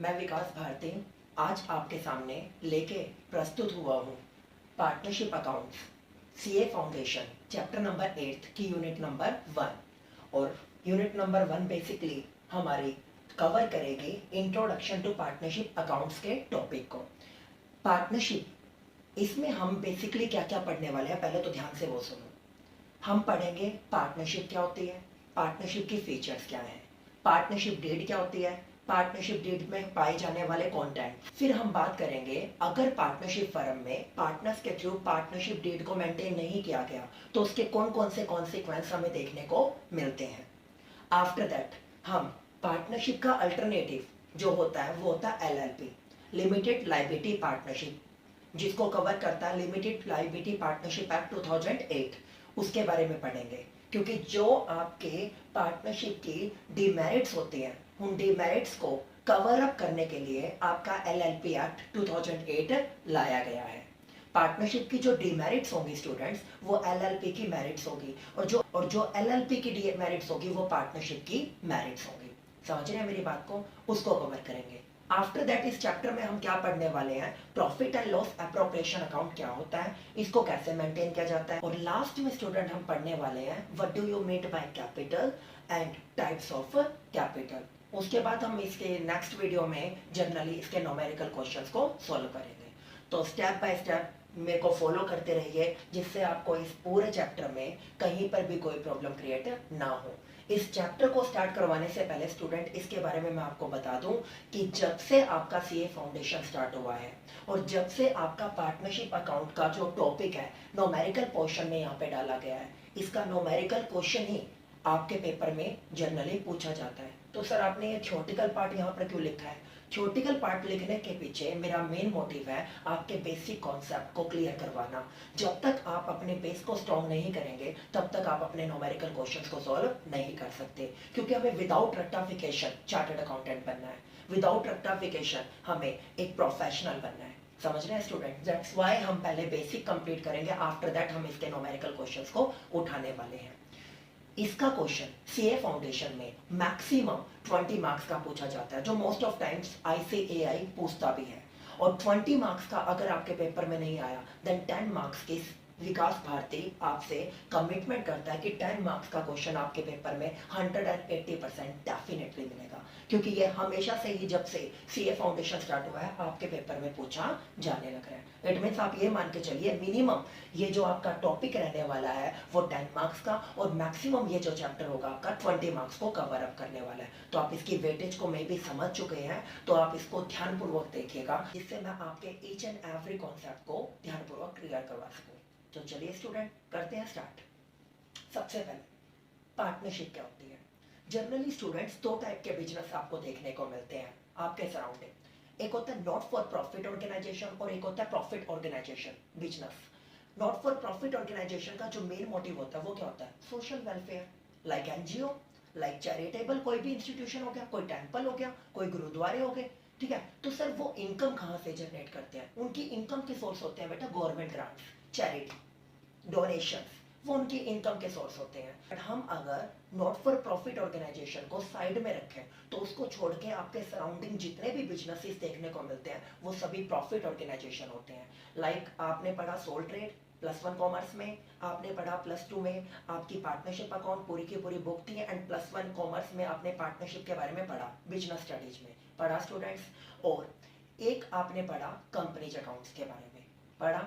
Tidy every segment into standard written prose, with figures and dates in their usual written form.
मैं विकास भारती आज आपके सामने लेके प्रस्तुत हुआ हूँ partnership accounts CA foundation chapter number 8 की यूनिट नंबर 1। और यूनिट नंबर 1 बेसिकली हमारी कवर करेगी इंट्रोडक्शन टू पार्टनरशिप अकाउंट्स के टॉपिक को। पार्टनरशिप, इसमें हम बेसिकली क्या क्या पढ़ने वाले हैं पहले तो ध्यान से वो सुनो। हम पढ़ेंगे पार्टनरशिप क्या होती है, पार्टनरशिप की फीचर्स क्या है, पार्टनरशिप डीड क्या होती है, पार्टनरशिप डीड में पाए जाने वाले कंटेंट। फिर हम बात करेंगे अगर पार्टनरशिप फर्म में पार्टनर्स के थ्रू पार्टनरशिप डीड को मेंटेन नहीं किया गया तो उसके कौन कौन से कॉन्सिक्वेंस हमें देखने को मिलते हैं। आफ्टर दैट हम पार्टनरशिप का अल्टरनेटिव जो होता है वो होता है एलएलपी, लिमिटेड लायबिलिटी पार्टनरशिप, जिसको कवर करता है लिमिटेड लायबिलिटी पार्टनरशिप एक्ट 2008। उसके बारे में पढ़ेंगे क्योंकि जो आपके पार्टनरशिप की डिमेरिट्स होती हैं उन डिमेरिट्स को कवर अप करने के लिए आपका एलएलपी एक्ट 2008 लाया गया है। पार्टनरशिप की जो डिमेरिट्स होंगी स्टूडेंट्स वो एलएलपी की मेरिट्स होगी और जो एलएलपी की डिमेरिट्स होगी वो पार्टनरशिप की मेरिट्स होगी। समझ रहे हैं मेरी बात को, उसको कवर करेंगे। आफ्टर दैट इस चैप्टर में हम क्या पढ़ने वाले हैं, profit and loss appropriation account क्या होता है, इसको कैसे मेंटेन किया जाता है। और लास्ट में स्टूडेंट हम पढ़ने वाले हैं what do you mean by capital and types of capital. उसके बाद हम इसके नेक्स्ट वीडियो में जनरली इसके न्यूमेरिकल क्वेश्चंस को सॉल्व करेंगे। तो स्टेप बाय स्टेप मेरे को फॉलो करते रहिए जिससे आपको इस पूरे चैप्टर में कहीं पर भी कोई प्रॉब्लम क्रिएट ना हो। इस चैप्टर को स्टार्ट करवाने से पहले स्टूडेंट इसके बारे में मैं आपको बता दूं कि जब से आपका सीए फाउंडेशन स्टार्ट हुआ है और जब से आपका पार्टनरशिप अकाउंट का जो टॉपिक है न्यूमेरिकल पोर्शन में यहाँ पे डाला गया है, इसका न्यूमेरिकल क्वेश्चन ही आपके पेपर में जनरली पूछा जाता है। तो सर आपने ये थ्योरेटिकल पार्ट यहाँ पर क्यों लिखा है? थ्योरेटिकल पार्ट लिखने के पीछे मेरा मेन मोटिव है आपके बेसिक कॉन्सेप्ट को क्लियर करवाना। जब तक आप अपने बेस को स्ट्रॉन्ग नहीं करेंगे तब तक आप अपने न्यूमेरिकल क्वेश्चंस को सॉल्व नहीं कर सकते, क्योंकि हमें विदाउट रट्टाफिकेशन चार्टर्ड अकाउंटेंट बनना है। विदाउट रट्टाफिकेशन हमें एक प्रोफेशनल बनना है। समझ रहे हैं स्टूडेंट? दैट्स व्हाई हम पहले बेसिक कंप्लीट करेंगे, आफ्टर दैट हम इसके न्यूमेरिकल क्वेश्चंस को उठाने वाले हैं। इसका क्वेश्चन सीए फाउंडेशन में मैक्सिमम 20 मार्क्स का पूछा जाता है, जो मोस्ट ऑफ टाइम्स आईसीएआई पूछता भी है। और 20 मार्क्स का अगर आपके पेपर में नहीं आया देन 10 मार्क्स की विकास भारती आपसे कमिटमेंट करता है कि 10 मार्क्स का क्वेश्चन आपके पेपर में 180% डेफिनेटली मिलेगा, क्योंकि ये हमेशा से ही जब से सीए फाउंडेशन स्टार्ट हुआ है आपके पेपर में पूछा जाने लग रहा है। इट मीन्स आप ये मान के चलिए मिनिमम ये जो आपका टॉपिक रहने वाला है वो 10 मार्क्स का और मैक्सिमम ये जो चैप्टर होगा आपका 20 मार्क्स को कवर अप करने वाला है। तो आप इसकी वेटेज को मे भी समझ चुके हैं, तो आप इसको ध्यानपूर्वक देखिएगा जिससे मैं आपके ईच एंड एवरी कॉन्सेप्ट को ध्यानपूर्वक क्लियर करवा सकूँ। तो चलिए स्टूडेंट करते हैं स्टार्ट। सबसे पहले पार्टनरशिप क्या होती है। जनरली स्टूडेंट्स दो टाइप के बिजनेस आपको देखने को मिलते हैं आपके सराउंडिंग। एक होता है नॉट फॉर प्रॉफिट ऑर्गेनाइजेशन और एक होता है profit organisation business. Not for profit organisation का जो मेन मोटिव होता है वो क्या होता है, social welfare, like NGO, like charitable कोई भी इंस्टीट्यूशन हो गया, कोई टेंपल हो गया, कोई गुरुद्वारे हो गए। ठीक है, तो सर वो इनकम कहाँ से जनरेट करते हैं? उनकी इनकम के सोर्स होते हैं बेटा गवर्नमेंट ग्रांट्स, चैरिटी, डोनेशंस, वो उनकी इनकम के सोर्स होते हैं। बट हम अगर नॉट फॉर प्रॉफिट ऑर्गेनाइजेशन को साइड में रखें तो उसको छोड़ के आपके सराउंडिंग जितने भी बिजनेसेस देखने को मिलते हैं वो सभी प्रॉफिट ऑर्गेनाइजेशन होते हैं। लाइक आपने पढ़ा सोल ट्रेड +1 कॉमर्स में, आपने पढ़ा +2 में आपकी पार्टनरशिप अकाउंट पूरी की पूरी बुक थी, एंड +1 कॉमर्स में आपने पार्टनरशिप के बारे में पढ़ा, बिजनेस स्टडीज में पढ़ा स्टूडेंट्स। और एक आपने पढ़ा कंपनीज अकाउंट्स के बारे में पढ़ा,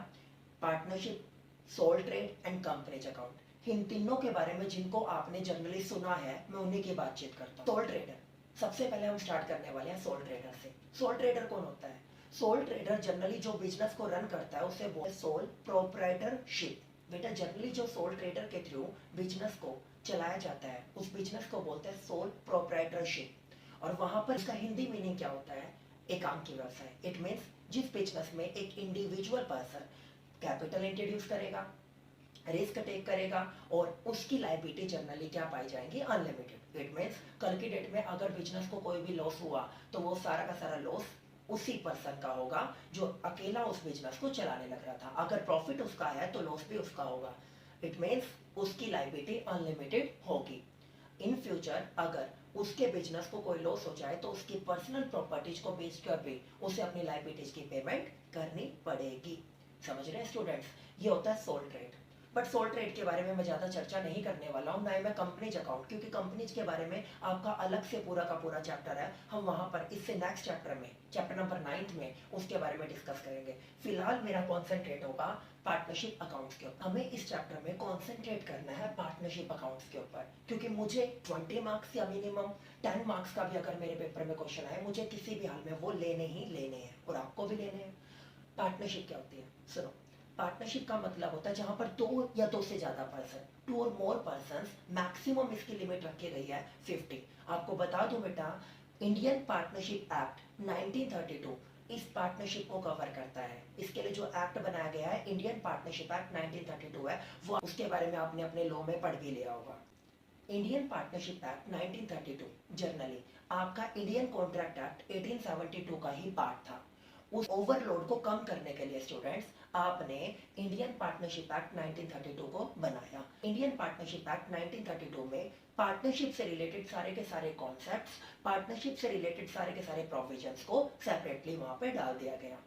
partnership, sole trade and companies account. इन तीनों के बारे में जिनको आपने जनरली सुना है मैं उन्हीं की बातचीत करता हूँ। सोल ट्रेडर, सबसे पहले हम स्टार्ट करने वाले हैं सोल ट्रेडर से। सोल ट्रेडर कौन होता है? सोल ट्रेडर जनरली जो बिजनेस को रन करता है उसे बोलते हैं सोल प्रोप्राइटरशिप। बेटा जनरली जो सोल ट्रेडर के थ्रू बिजनेस को चलाया जाता है उस बिजनेस को बोलते हैं सोल प्रोप्राइटरशिप। और वहां पर इसका हिंदी मीनिंग क्या होता है? एकांकी की व्यवसाय। इट मीन्स जिस बिजनेस में एक इंडिविजुअल पर्सन कैपिटल इंट्रोड्यूस करेगा, रिस्क टेक करेगा और उसकी लायबिलिटी जनरली क्या पाई जाएंगी? अनलिमिटेड। इट मीन्स कल की डेट में अगर बिजनेस को कोई भी लॉस हुआ तो वो सारा का सारा लॉस उसी पर्सन का होगा जो अकेला उस बिजनेस को चलाने लग रहा था। अगर प्रॉफिट उसका है तो लॉस भी उसका होगा। इट मीन्स उसकी लायबिलिटी अनलिमिटेड होगी। इन फ्यूचर अगर उसके बिजनेस को कोई लॉस हो जाए तो उसकी पर्सनल प्रॉपर्टीज को बेच कर भी उसे अपनी लाइबिलिटीज की पेमेंट करनी पड़ेगी। समझ रहे हैं स्टूडेंट्स? ये होता है sole trade. But sole trade के बारे में मैं ज़्यादा चर्चा नहीं करने वाला हूँ, ना ही मैं कंपनीज अकाउंट, क्योंकि कंपनीज के बारे में आपका अलग से पूरा का पूरा चैप्टर है। हम वहाँ पर इससे नेक्स्ट चैप्टर में, चैप्टर नंबर 9 में उसके बारे में डिस्कस करेंगे। फिलहाल मेरा कॉन्सेंट्रेट होगा पार्टनरशिप अकाउंट्स के ऊपर। हमें इस चैप्टर में कॉन्सेंट्रेट करना है पार्टनरशिप अकाउंट्स के ऊपर, क्योंकि मुझे 20 मार्क्स या मिनिमम 10 मार्क्स का भी अगर मेरे पेपर में क्वेश्चन आए, मुझे किसी भी हाल में वो लेने ही लेने हैं, और आपको भी लेने हैं। पार्टनरशिप क्या होती है? सुनो, पार्टनरशिप का मतलब होता है जहां पर दो या दो से ज्यादा पर्सन, 2 और मोर पर्सन, मैक्सिमम इसकी लिमिट रखी गई है 50। आपको बता दूं बेटा, इंडियन पार्टनरशिप एक्ट 1932 इस पार्टनरशिप को कवर करता है। इसके लिए जो एक्ट बनाया गया है, इंडियन पार्टनरशिप एक्ट 1932 है, वो उसके बारे में आपने अपने लॉ में पढ़ भी लिया होगा। इंडियन पार्टनरशिप एक्ट 1932 जनरली आपका इंडियन कॉन्ट्रैक्ट एक्ट 1872 का ही पार्ट था। उस ओवरलोड को कम करने के लिए स्टूडेंट्स आपने इंडियन पार्टनरशिप एक्ट 1932 को बनाया। इंडियन पार्टनरशिप एक्ट 1932 में पार्टनरशिप से रिलेटेड सारे के सारे कॉन्सेप्ट्स, पार्टनरशिप से रिलेटेड सारे के सारे प्रोविजंस को सेपरेटली वहां पे डाल दिया गया।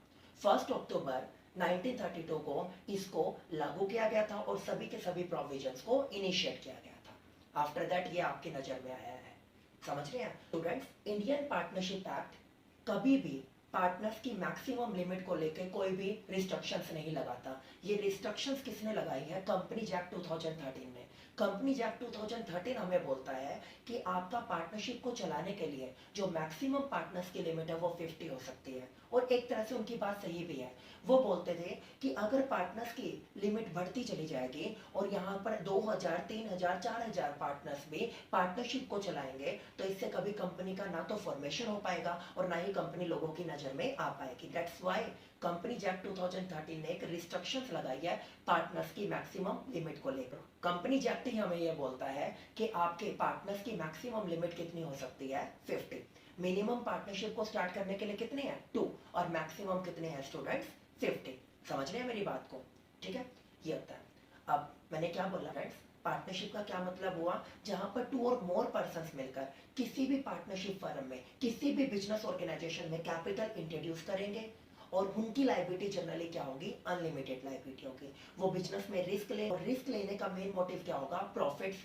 1 अक्टूबर 1932 को इसको लागू किया गया था और सभी के सभी प्रोविजंस को इनिशिएट किया गया था। आफ्टर दैट ये आपकी नजर में आया है। समझ रहे हैं स्टूडेंट्स? इंडियन पार्टनरशिप एक्ट कभी भी पार्टनर्स की मैक्सिमम लिमिट को लेकर कोई भी रिस्ट्रिक्शंस नहीं लगाता। ये रिस्ट्रिक्शंस किसने लगाई है? कंपनीज एक्ट 2013 ने। कंपनीज एक्ट 2013 हमें बोलता है कि आपका पार्टनरशिप को चलाने के लिए जो मैक्सिमम पार्टनर्स की लिमिट है वो 50 हो सकती है, और एक तरह से उनकी बात सही भी है। वो बोलते थे कि अगर पार्टनर्स की लिमिट बढ़ती चली जाएगी और यहाँ पर 2000, 3000, 4000 पार्टनर्स भी पार्टनरशिप को चलाएंगे, तो इससे कभी कंपनी का ना तो फॉर्मेशन हो पाएगा और ना ही कंपनी लोगों की नजर में आ पाएगी। दैट्स व्हाई कंपनीज एक्ट 2013 ने एक रिस्ट्रिक्शंस लगाई है पार्टनर्स की मैक्सिमम लिमिट को लेकर। कंपनीज एक्ट ही हमें यह बोलता है कि आपके पार्टनर्स की मैक्सिमम लिमिट कितनी हो सकती है? 50। मिनिमम पार्टनरशिप को स्टार्ट करने के लिए कितने हैं? 2, और मैक्सिमम कितने हैं स्टूडेंट्स? 50। समझ रहे हैं मेरी बात को? ठीक है, ये होता है। अब मैंने क्या बोला फ्रेंड्स? पार्टनरशिप का क्या मतलब हुआ? जहां पर 2 और मोर पर्संस मिलकर किसी भी पार्टनरशिप फर्म में, किसी भी बिजनेस ऑर्गेनाइजेशन में कैपिटल इंट्रोड्यूस करेंगे, और उनकी लायबिलिटी जनरली क्या होगी? अनलिमिटेड लायबिलिटी होगी। वो बिजनेस में रिस्क ले, और रिस्क लेने का मेन मोटिव क्या होगा? प्रॉफिट्स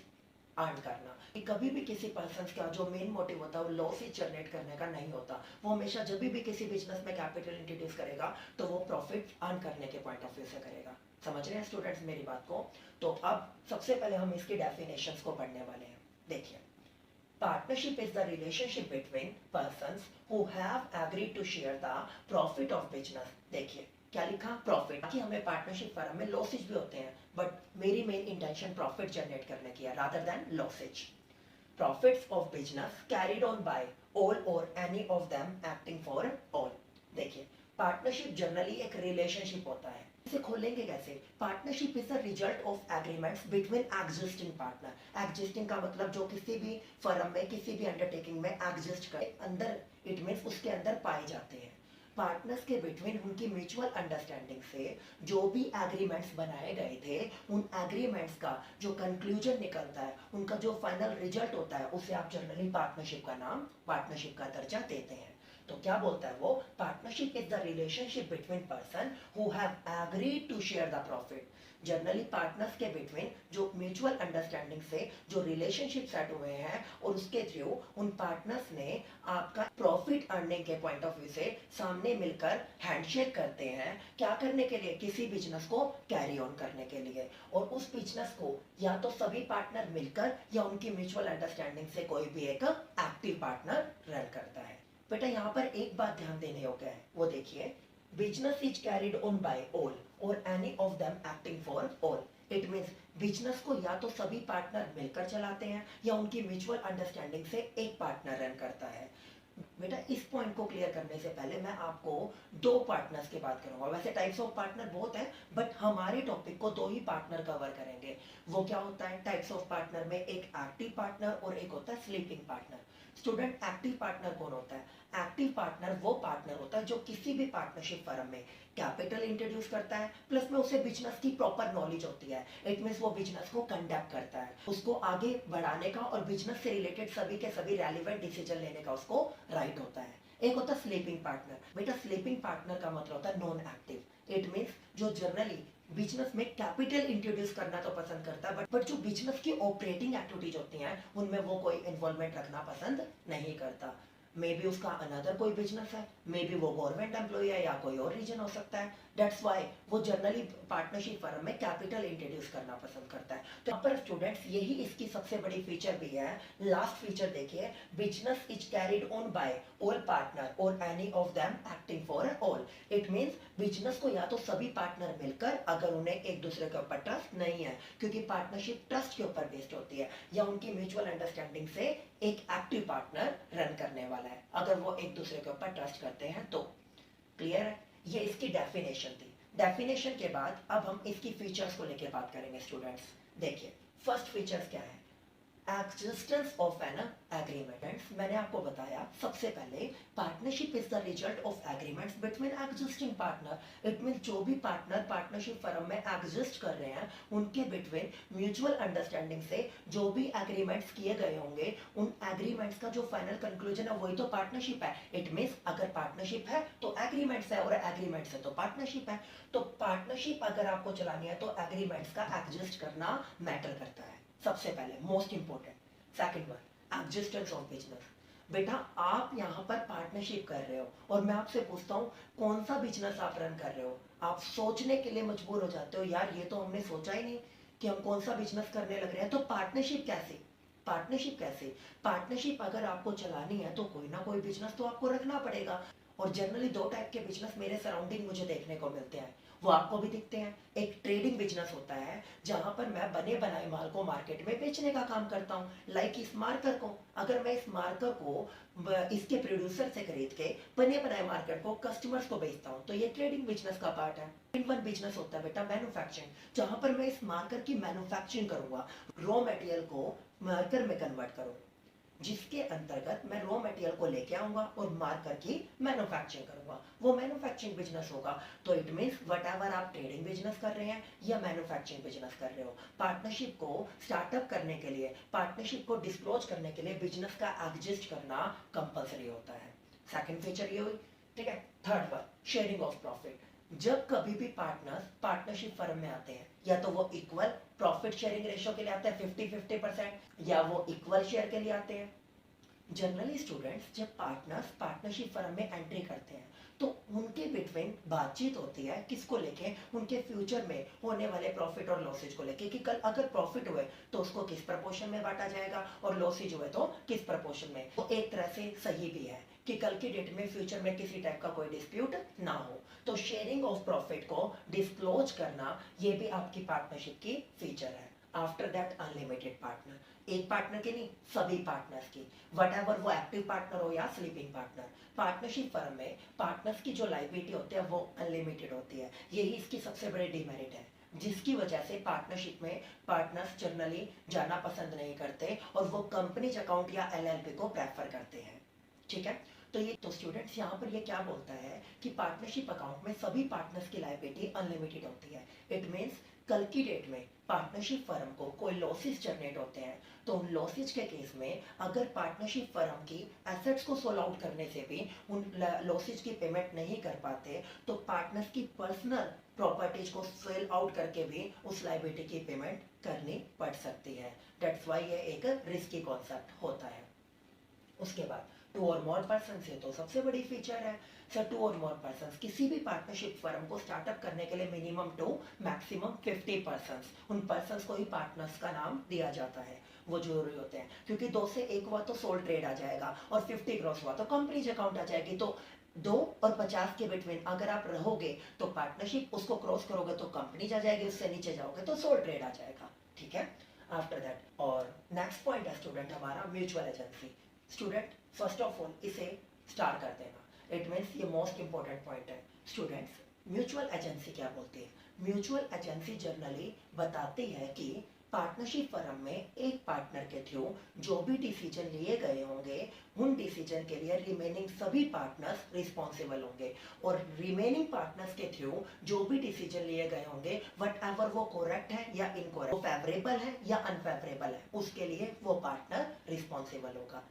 अर्न करना। कि कभी भी किसी पर्सन का जो मेन मोटिव होता है वो लॉस जनरेट करने का नहीं होता। वो हमेशा जब भी किसी बिजनेस में कैपिटल इंट्रोड्यूस करेगा तो वो प्रॉफिट अर्न करने के पॉइंट ऑफ व्यू से करेगा। समझ रहे हैं स्टूडेंट्स मेरी बात को? तो अब सबसे पहले हम इसकी डेफिनेशंस को पढ़ने वाले हैं। देखिए, partnership is the relationship between persons who have agreed to share the profit of business। देखिए क्या लिखा? प्रॉफिट। कि हमें पार्टनरशिप फर्म में लॉसेज भी होते हैं, बट मेरी मेन इंटेंशन प्रॉफिट जनरेट करने की है rather than losses. Profits of business carried on by all और any of them acting for all. देखिए, पार्टनरशिप जनरली एक रिलेशनशिप होता है। इसे खोलेंगे कैसे? Partnership is the result of agreements between existing partner. Existing का मतलब जो किसी भी फर्म में, किसी भी अंडरटेकिंग में एग्जिस्ट करे, अंदर, इट मीन्स उसके अंदर पाए जाते हैं। पार्टनर्स के बिटवीन उनकी म्यूचुअल अंडरस्टैंडिंग से जो भी एग्रीमेंट्स बनाए गए थे, उन एग्रीमेंट्स का जो कंक्लूजन निकलता है, उनका जो फाइनल रिजल्ट होता है, उसे आप जनरली पार्टनरशिप का नाम, पार्टनरशिप का दर्जा देते हैं। तो क्या बोलता है वो? Partnership is the relationship between person who have agreed to share the profit. Generally partners के बिटवीन जो म्यूचुअल अंडरस्टैंडिंग से जो रिलेशनशिप सेट हुए हैं, और उसके थ्रू उन पार्टनर्स ने आपका प्रॉफिट अर्निंग के पॉइंट ऑफ व्यू से सामने मिलकर हैंडशेक करते हैं। क्या करने के लिए? किसी बिजनेस को कैरी ऑन करने के लिए। और उस बिजनेस को या तो सभी पार्टनर मिलकर या उनकी म्यूचुअल अंडरस्टैंडिंग से कोई भी एक एक्टिव पार्टनर रन करता है। बेटा यहाँ पर एक बात ध्यान देने योग्य है, वो देखिए, business is carried on by all और any of them acting for all. It means business को या तो सभी पार्टनर मिलकर चलाते हैं या उनकी म्यूचुअल अंडरस्टैंडिंग से एक पार्टनर रन करता है। बेटा इस पॉइंट को क्लियर करने से पहले मैं आपको 2 पार्टनर्स की बात करूंगा। वैसे टाइप्स ऑफ पार्टनर बहुत है, बट हमारे टॉपिक को 2 ही पार्टनर कवर करेंगे। वो क्या होता है? टाइप्स ऑफ पार्टनर पार्टनर में एक एक्टिव पार्टनर और एक होता है sleeping partner. Student, active partner कौन होता है? एक्टिव पार्टनर वो पार्टनर होता है जो किसी भी पार्टनरशिप फर्म में कैपिटल इंट्रोड्यूस करता है, प्लस में उसे बिजनेस की प्रॉपर नॉलेज होती है। इट मींस वो बिजनेस को कंडक्ट करता है, उसको आगे बढ़ाने का और बिजनेस से रिलेटेड सभी के सभी रेलिवेंट डिसीजन लेने का उसको राइट होता है। एक होता है स्लीपिंग पार्टनर। बेटा, स्लीपिंग पार्टनर का मतलब होता है नॉन एक्टिव। इट मींस जो जनरली बिजनेस में कैपिटल इंट्रोड्यूस करना तो पसंद करता है, बट जो बिजनेस की ऑपरेटिंग एक्टिविटीज होती हैं उनमें वो कोई इन्वॉल्वमेंट रखना पसंद नहीं करता। मे बी उसका अनदर कोई बिजनेस है, मे बी वो गवर्नमेंट एम्प्लॉय है या कोई और रीजन हो सकता है। दैट्स वाई वो जनरली पार्टनरशिप फर्म में कैपिटल इंट्रोड्यूस करना पसंद करता है। तो यहाँ पर स्टूडेंट्स यही इसकी सबसे बड़ी फीचर भी है। लास्ट फीचर देखिए, business is carried on by all partner और any of them acting for all. It means business को या तो सभी पार्टनर मिलकर, अगर उन्हें एक दूसरे के ऊपर ट्रस्ट नहीं है, क्योंकि पार्टनरशिप ट्रस्ट के ऊपर बेस्ड होती है, या उनकी म्यूचुअल अंडरस्टैंडिंग से एक एक्टिव पार्टनर रन करने वाला है, अगर वो एक दूसरे के ऊपर ट्रस्ट करते हैं तो। क्लियर है? ये इसकी डेफिनेशन थी। डेफिनेशन के बाद अब हम इसकी फीचर्स को लेकर बात करेंगे स्टूडेंट्स। देखिए, फर्स्ट फीचर्स क्या है? Existence of an agreement. मैंने आपको बताया सबसे पहले, partnership is the result of agreements between existing partner. It means जो भी पार्टनर पार्टनरशिप फर्म में एग्जिस्ट कर रहे हैं उनके बिटवीन म्यूचुअल अंडरस्टैंडिंग से जो भी एग्रीमेंट्स किए गए होंगे, उन एग्रीमेंट्स का जो फाइनल कंक्लूजन है वही तो पार्टनरशिप है। इट मींस अगर पार्टनरशिप है तो एग्रीमेंट्स है, और एग्रीमेंट्स है तो पार्टनरशिप है। तो पार्टनरशिप अगर आपको चलानी है तो एग्रीमेंट्स का एग्जिस्ट करना मैटर करता है, सबसे पहले most important. Second one, existence of business. बेटा, आप यहाँ पर पार्टनरशिप कर रहे हो और मैं आपसे पूछता हूँ कौन सा बिजनेस आप रन कर रहे हो? आप सोचने के लिए मजबूर हो जाते हो, यार ये तो हमने सोचा ही नहीं कि हम कौन सा बिजनेस करने लग रहे हैं। तो पार्टनरशिप कैसे? पार्टनरशिप कैसे? पार्टनरशिप अगर आपको चलानी है तो कोई ना कोई बिजनेस तो आपको रखना पड़ेगा। और जनरली दो टाइप के बिजनेस मेरे सराउंडिंग मुझे देखने को मिलते हैं, वो आपको भी दिखते हैं। एक ट्रेडिंग बिजनेस होता है जहां पर मैं बने बनाए माल को मार्केट में बेचने का काम करता हूं, लाइक इस मार्कर को। अगर मैं इस मार्कर को इसके प्रोड्यूसर से खरीद के बने बनाए मार्कर को कस्टमर्स को बेचता हूं, तो ये ट्रेडिंग बिजनेस का पार्ट है। सेकंड वन बिजनेस होता है बेटा मैन्युफैक्चरिंग, जहां पर मैं इस मार्कर की मैन्युफैक्चरिंग करूंगा, रॉ मटेरियल को मार्कर में कन्वर्ट करूंगा, जिसके अंतर्गत मैं रॉ मटेरियल को लेके आऊंगा और मार्कर की मैन्युफैक्चरिंग करूंगा, वो मैन्युफैक्चरिंग बिजनेस होगा। तो इट मींस वट एवर आप ट्रेडिंग बिजनेस कर रहे हैं या मैन्युफैक्चरिंग बिजनेस कर रहे हो, पार्टनरशिप को स्टार्टअप करने के लिए, पार्टनरशिप को डिस्क्लोज करने के लिए बिजनेस का एग्जिस्ट करना कंपल्सरी होता है। सेकंड फीचर ये हुई, ठीक है। Third one, sharing of profit. जब कभी भी पार्टनर्स पार्टनरशिप फर्म में आते हैं, या तो वो इक्वल प्रॉफिट शेयरिंग रेशियो के लिए आते हैं 50-50%, या वो इक्वल शेयर के लिए आते हैं। जनरली स्टूडेंट्स जब पार्टनर्स पार्टनरशिप फर्म में एंट्री करते हैं तो उनके बिटवीन बातचीत होती है, किसको लेके? उनके फ्यूचर में होने वाले प्रॉफिट और लॉसेज को लेके, कि कल अगर प्रॉफिट हुए तो उसको किस प्रपोर्शन में बांटा जाएगा और लॉसेज हुए तो किस प्रपोर्शन में। तो एक तरह से सही भी है कि कल की डेट में फ्यूचर में किसी टाइप का कोई डिस्प्यूट ना हो। तो शेयरिंग ऑफ प्रॉफिट को डिस्क्लोज करना ये भी आपकी पार्टनरशिप की फीचर है। आफ्टर दैट अनलिमिटेड पार्टनर, एक पार्टनर की नहीं, सभी पार्टनर्स की, वट एवर वो एक्टिव पार्टनर हो या स्लीपिंग पार्टनर। पार्टनरशिप फर्म में पार्टनर्स की जो लायबिलिटी होती है वो अनलिमिटेड होती है। यही इसकी सबसे बड़ी डिमेरिट है, जिसकी वजह से पार्टनरशिप में पार्टनर्स जनरली जाना पसंद नहीं करते और वो कंपनीज अकाउंट या एलएलपी को प्रेफर करते हैं। ठीक है, तो ये तो स्टूडेंट्स यहाँ पर ये क्या बोलता है कि पार्टनरशिप अकाउंट में सभी पार्टनर्स की लायबिलिटी अनलिमिटेड होती है। इट मींस कल की डेट में पार्टनरशिप फर्म को कोई लॉसेस जनरेट होते हैं तो उन लॉसेज के केस में अगर पार्टनरशिप फर्म की एसेट्स को सोल आउट करने से भी उन लॉसेज की पेमेंट नहीं कर पाते तो पार्टनर्स की पर्सनल प्रॉपर्टीज को सेल आउट करके भी उस लायबिलिटी की पेमेंट करनी पड़ सकती है। दैट्स वाई ये एक रिस्की कॉन्सेप्ट होता है। उसके बाद टू और मोर पर्सन से तो सबसे बड़ी फीचर है सर, टू और मोर पर्सन किसी भी पार्टनरशिप फर्म को स्टार्टअप करने के लिए मिनिमम 2 मैक्सिमम 50 पर्सन, उन पर्सन को ही पार्टनर्स का नाम दिया जाता है, वो जरूरी होते हैं। क्योंकि 2 से 1 हुआ तो सोल ट्रेड आ जाएगा और 50 क्रॉस हुआ तो कंपनीज अकाउंट आ जाएगी। तो 2 और 50 के बिटवीन अगर आप रहोगे तो पार्टनरशिप, उसको क्रॉस करोगे तो कंपनीज आ जाएगी, उससे नीचे जाओगे तो सोल ट्रेड आ जाएगा। ठीक है, आफ्टर दैट और नेक्स्ट पॉइंट है स्टूडेंट हमारा mutual agency. Student first of all इसे स्टार्ट कर देना, इट मीन्स ये मोस्ट इंपॉर्टेंट पॉइंट है। स्टूडेंट्स म्यूचुअल एजेंसी क्या बोलती है? म्यूचुअल एजेंसी जनरली बताती है कि पार्टनरशिप फर्म में एक के थ्रू जो भी डिसीजन लिए गए होंगे उन डिसीजन के लिए रिमेनिंग सभी पार्टनर्स रिस्पॉन्सिबल होंगे, और रिमेनिंग पार्टनर्स के थ्रू जो भी डिसीजन लिए गए होंगे वट एवर वो करेक्ट है या इनकरेक्ट, वो फेवरेबल है या अनफेवरेबल है, उसके लिए वो पार्टनर रिस्पॉन्सिबल होगा।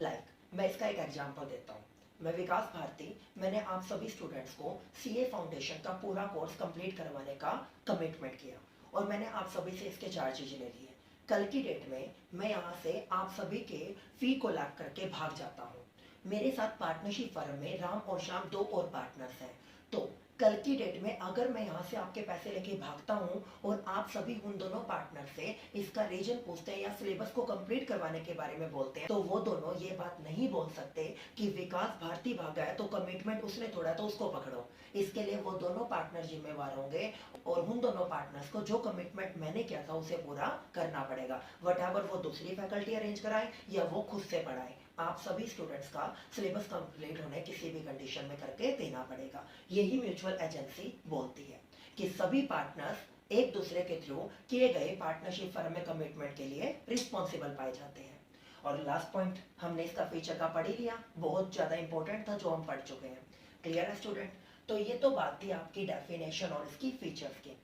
मैं इसका एक एग्जाम्पल देता हूँ। मैं विकास भारती, मैंने आप सभी स्टूडेंट्स को सीए फाउंडेशन का पूरा कोर्स कंप्लीट करवाने का कमिटमेंट किया, और मैंने आप सभी से इसके चार्जेज ले लिए। कल की डेट में मैं यहाँ से आप सभी के फी को लाग करके भाग जाता हूँ। मेरे साथ पार्टनरशिप फर्म में राम और श्याम दो और पार्टनर्स हैं। तो कल की डेट में अगर मैं यहाँ से आपके पैसे लेके भागता हूँ और आप सभी उन दोनों पार्टनर से इसका रीजन पूछते हैं या सिलेबस को कंप्लीट करवाने के बारे में बोलते हैं, तो वो दोनों ये बात नहीं बोल सकते कि विकास भारती भागा है तो कमिटमेंट उसने तोड़ा तो उसको पकड़ो। इसके लिए वो दोनों पार्टनर जिम्मेवार होंगे, और उन दोनों पार्टनर्स को जो कमिटमेंट मैंने किया था उसे पूरा करना पड़ेगा, वट एवर वो दूसरी फैकल्टी अरेंज कराए या वो खुद से पढ़ाए। आप सभी स्टूडेंट्स का सिलेबस कंप्लीट होने किसी भी कंडीशन में करके देना पड़ेगा। यही म्यूचुअल एजेंसी बोलती है कि सभी पार्टनर्स एक दूसरे के थ्रू किए गए पार्टनरशिप फर्म में कमिटमेंट के लिए रिस्पॉन्सिबल पाए जाते हैं। और लास्ट पॉइंट हमने इसका फीचर का पढ़ ही लिया, बहुत ज्यादा इंपॉर्टेंट था जो हम पढ़ चुके हैं। क्लियर है स्टूडेंट? तो ये तो बात थी आपकी डेफिनेशन और इसकी फीचर्स की।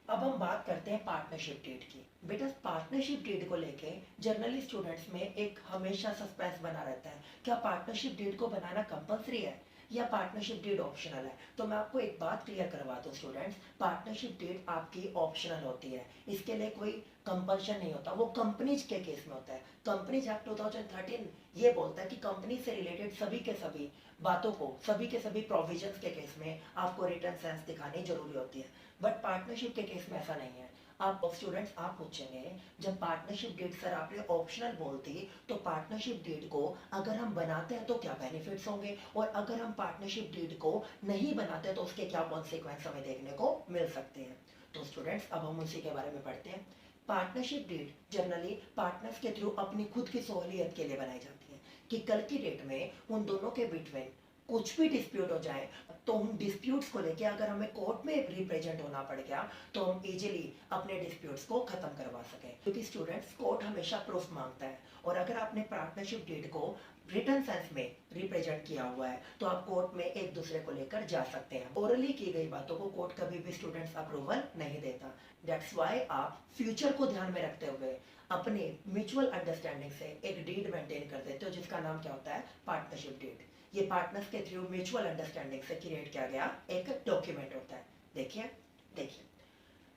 अब हम बात करते हैं पार्टनरशिप डीड की। बेटा पार्टनरशिप डीड को लेके जनरली स्टूडेंट्स में एक हमेशा सस्पेंस बना रहता है, क्या पार्टनरशिप डीड को बनाना कंपलसरी है या पार्टनरशिप डीड ऑप्शनल है? तो मैं आपको एक बात क्लियर करवा दूं स्टूडेंट्स, पार्टनरशिप डीड आपकी ऑप्शनल होती है, इसके लिए कोई कंपल्शन नहीं होता, वो कंपनीज के केस में होता है। कंपनीज एक्ट 2013 ये बोलता है कि कंपनी से रिलेटेड सभी के सभी बातों को, सभी के सभी प्रोविजंस के केस में आपको रिटर्न सेंस दिखानी जरूरी होती है, बट पार्टनरशिप के केस में ऐसा नहीं है। आप स्टूडेंट्स आप पूछेंगे जब पार्टनरशिप डीड सर आपने ऑप्शनल बोलती तो पार्टनरशिप डीड को अगर हम बनाते हैं तो क्या बेनिफिट्स होंगे, और अगर हम पार्टनरशिप डीड को नहीं बनाते तो उसके क्या कॉन्सिक्वेंस हमें देखने को मिल सकते हैं। तो स्टूडेंट्स अब हम उसी के बारे में पढ़ते हैं। पार्टनरशिप डीड जनरली पार्टनर्स के थ्रू अपनी खुद की सहूलियत के लिए बनाई जाती है कि कल की डेट में उन दोनों के बिटवीन कुछ भी डिस्प्यूट हो जाए तो उन डिस्प्यूट्स को लेके अगर हमें कोर्ट में रिप्रेजेंट होना पड़ गया तो हम इजीली अपने डिस्प्यूट्स को खत्म करवा सकें, क्योंकि स्टूडेंट्स कोर्ट हमेशा प्रूफ मांगता है, और अगर आपने पार्टनरशिप डीड को रिटर्न सेंस में रिप्रेजेंट किया हुआ है तो आप कोर्ट में एक दूसरे को लेकर जा सकते हैं। ओरली की गई बातों को कोर्ट कभी भी स्टूडेंट्स अप्रूवल नहीं देता। दैट्स व्हाई आप फ्यूचर को ध्यान में रखते हुए अपने म्यूचुअल अंडरस्टैंडिंग से एक डीड मेंटेन कर देते हो जिसका नाम क्या होता है? Partnership deed. ये पार्टनर्स के थ्रू म्यूचुअल अंडरस्टैंडिंग से क्रिएट किया गया एक डॉक्यूमेंट होता है। देखिए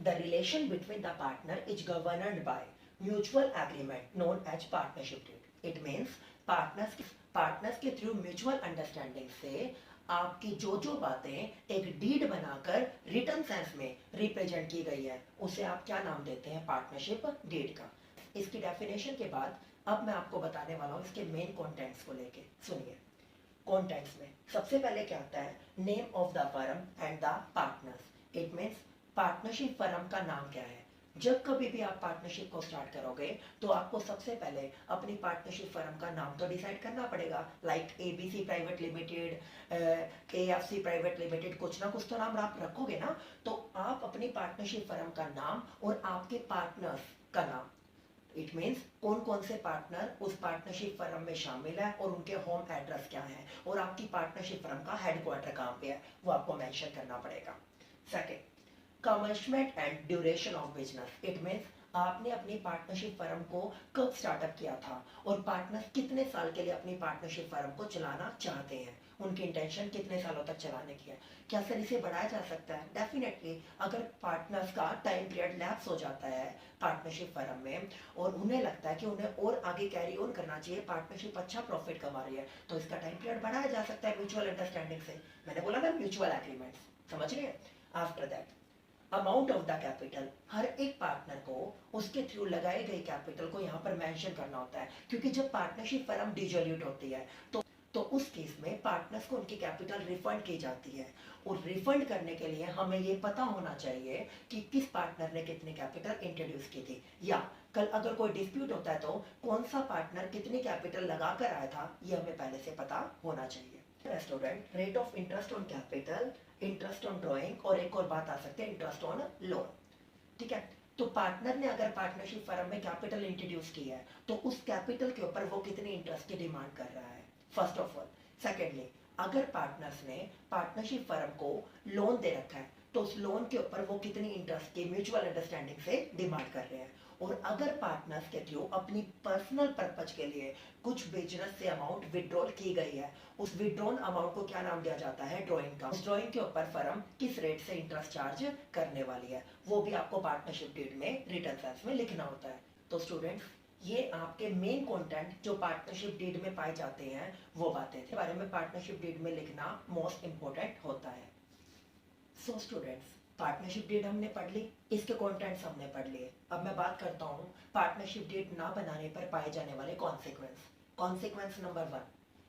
the relation between the partner is governed by mutual agreement known as partnership deed. It means partners के थ्रू म्यूचुअल अंडरस्टैंडिंग से आपकी जो जो बातें एक डीड बनाकर रिटर्न सेंस में रिप्रेजेंट की गई है उसे आप क्या नाम देते हैं? पार्टनरशिप डीड का। इसकी डेफिनेशन के बाद अब मैं आपको बताने वाला हूं इसके मेन कंटेंट्स को लेके। सुनिए, कॉन्टेंट्स में सबसे पहले क्या आता है? Name of the firm and the partners. It means partnership firm का नाम क्या है। जब कभी भी आप पार्टनरशिप को स्टार्ट करोगे तो आपको सबसे पहले अपनी पार्टनरशिप फर्म का नाम तो डिसाइड करना पड़ेगा, like ABC private limited, AFC private limited, कुछ ना कुछ तो नाम आप रखोगे ना। तो आप अपनी पार्टनरशिप फर्म का नाम और आपके पार्टनर्स का नाम, इट मीन्स कौन कौन से पार्टनर उस पार्टनरशिप फर्म में शामिल है और उनके होम एड्रेस क्या है, और आपकी पार्टनरशिप फर्म का हेडक्वार्टर कहाँ पे है, वो आपको मेंशन करना पड़ेगा। Second, commitment and duration of business. It means आपने अपनी पार्टनरशिप फर्म को कब स्टार्टअप किया था और पार्टनर्स कितने साल के लिए अपनी पार्टनरशिप फर्म को चलाना चाहते हैं, उनकी इंटेंशन कितने सालों तक चलाने की है। क्या सर इसे बढ़ाया जा सकता है? डेफिनेटली। अगर पार्टनर्स का टाइम पीरियड लैप्स हो जाता है पार्टनरशिप फर्म में और उन्हें लगता है कि उन्हें और आगे कैरी ऑन करना चाहिए, पार्टनरशिप अच्छा प्रॉफिट कमा रही है, तो इसका टाइम पीरियड बढ़ाया जा सकता है म्यूचुअल अंडरस्टैंडिंग से। मैंने बोला ना म्यूचुअल एग्रीमेंट, समझ रहे हैं? After that amount of the capital, हर एक पार्टनर को उसके थ्रू लगाए गए कैपिटल को यहाँ पर मेंशन करना होता है, क्योंकि जब पार्टनरशिप फर्म डिसोल्यूट होती है तो उस केस में पार्टनर्स को उनकी कैपिटल रिफंड की जाती है, और रिफंड करने के लिए हमें ये पता होना चाहिए कि किस पार्टनर ने कितनी कैपिटल इंट्रोड्यूस की थी, या कल अगर कोई डिस्प्यूट होता है तो कौन सा पार्टनर कितनी कैपिटल लगा कर आया था, ये हमें पहले से पता होना चाहिए। Student, rate of interest on capital, interest on drawing, और एक और बात आ सकती है इंटरेस्ट ऑन लोन। ठीक है, तो पार्टनर ने अगर पार्टनरशिप फर्म में कैपिटल इंट्रोड्यूस किया है तो उस कैपिटल के ऊपर वो कितनी इंटरेस्ट की डिमांड कर रहा है, फर्स्ट ऑफ ऑल। सेकेंडली, अगर पार्टनर्स ने पार्टनरशिप फर्म को लोन दे रखा है तो उस लोन के ऊपर वो कितनी इंटरेस्ट की म्यूचुअल अंडरस्टैंडिंग से डिमांड कर रहे हैं। और अगर पार्टनर्स के थ्रू अपनी पर्सनल पर्पज के लिए कुछ बिजनेस से अमाउंट विड्रॉल की गई है, उस विड्रॉन अमाउंट को क्या नाम दिया जाता है, ड्रॉइंग का। उस ड्रॉइंग के ऊपर फर्म किस रेट से इंटरेस्ट चार्ज करने वाली है वो भी आपको पार्टनरशिप डीड में रिटर्न सेंस में लिखना होता है। तो स्टूडेंट्स, ये आपके मेन कंटेंट जो पार्टनरशिप डीड में पाए जाते हैं वो बातें थे, बारे में पार्टनरशिप डीड में लिखना मोस्ट इंपॉर्टेंट होता है। सो स्टूडेंट्स, पार्टनरशिप डीड हमने पढ़ ली, इसके कंटेंट्स हमने पढ़ लिए। अब मैं बात करता हूँ पार्टनरशिप डीड ना बनाने पर पाए जाने वाले कॉन्सिक्वेंस। कॉन्सिक्वेंस नंबर 1,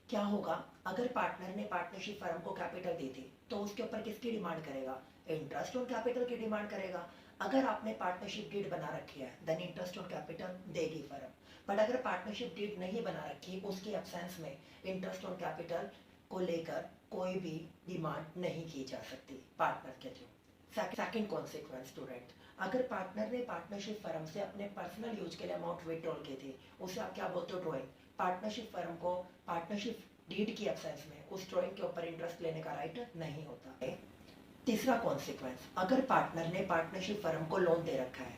क्या होगा अगर पार्टनर ने पार्टनरशिप फर्म को कैपिटल दी थी तो उसके ऊपर किसकी डिमांड करेगा, इंटरेस्ट ऑन कैपिटल की डिमांड करेगा। अगर आपने पार्टनरशिप डीड बना रखी है देन इंटरेस्ट ऑन कैपिटल देगी फर्म। बट अगर पार्टनरशिप डीड नहीं बना रखी, उसके एब्सेंस में इंटरेस्ट ऑन कैपिटल को लेकर कोई भी डिमांड नहीं की जा सकती पार्टनर के थ्रू। सेकंड कॉन्सिक्वेंस स्टूडेंट, अगर पार्टनर ने पार्टनरशिप फर्म से अपने पर्सनल यूज के लिए अमाउंट विड्रॉल की थी, उसे आप क्या बोलते हो, ड्रॉइंग। पार्टनरशिप फर्म को पार्टनरशिप डीड की एब्सेंस में उस ड्रॉइंग के ऊपर इंटरेस्ट लेने का राइट नहीं होता है। तीसरा कॉन्सिक्वेंस, अगर पार्टनर ने पार्टनरशिप फर्म को लोन दे रखा है,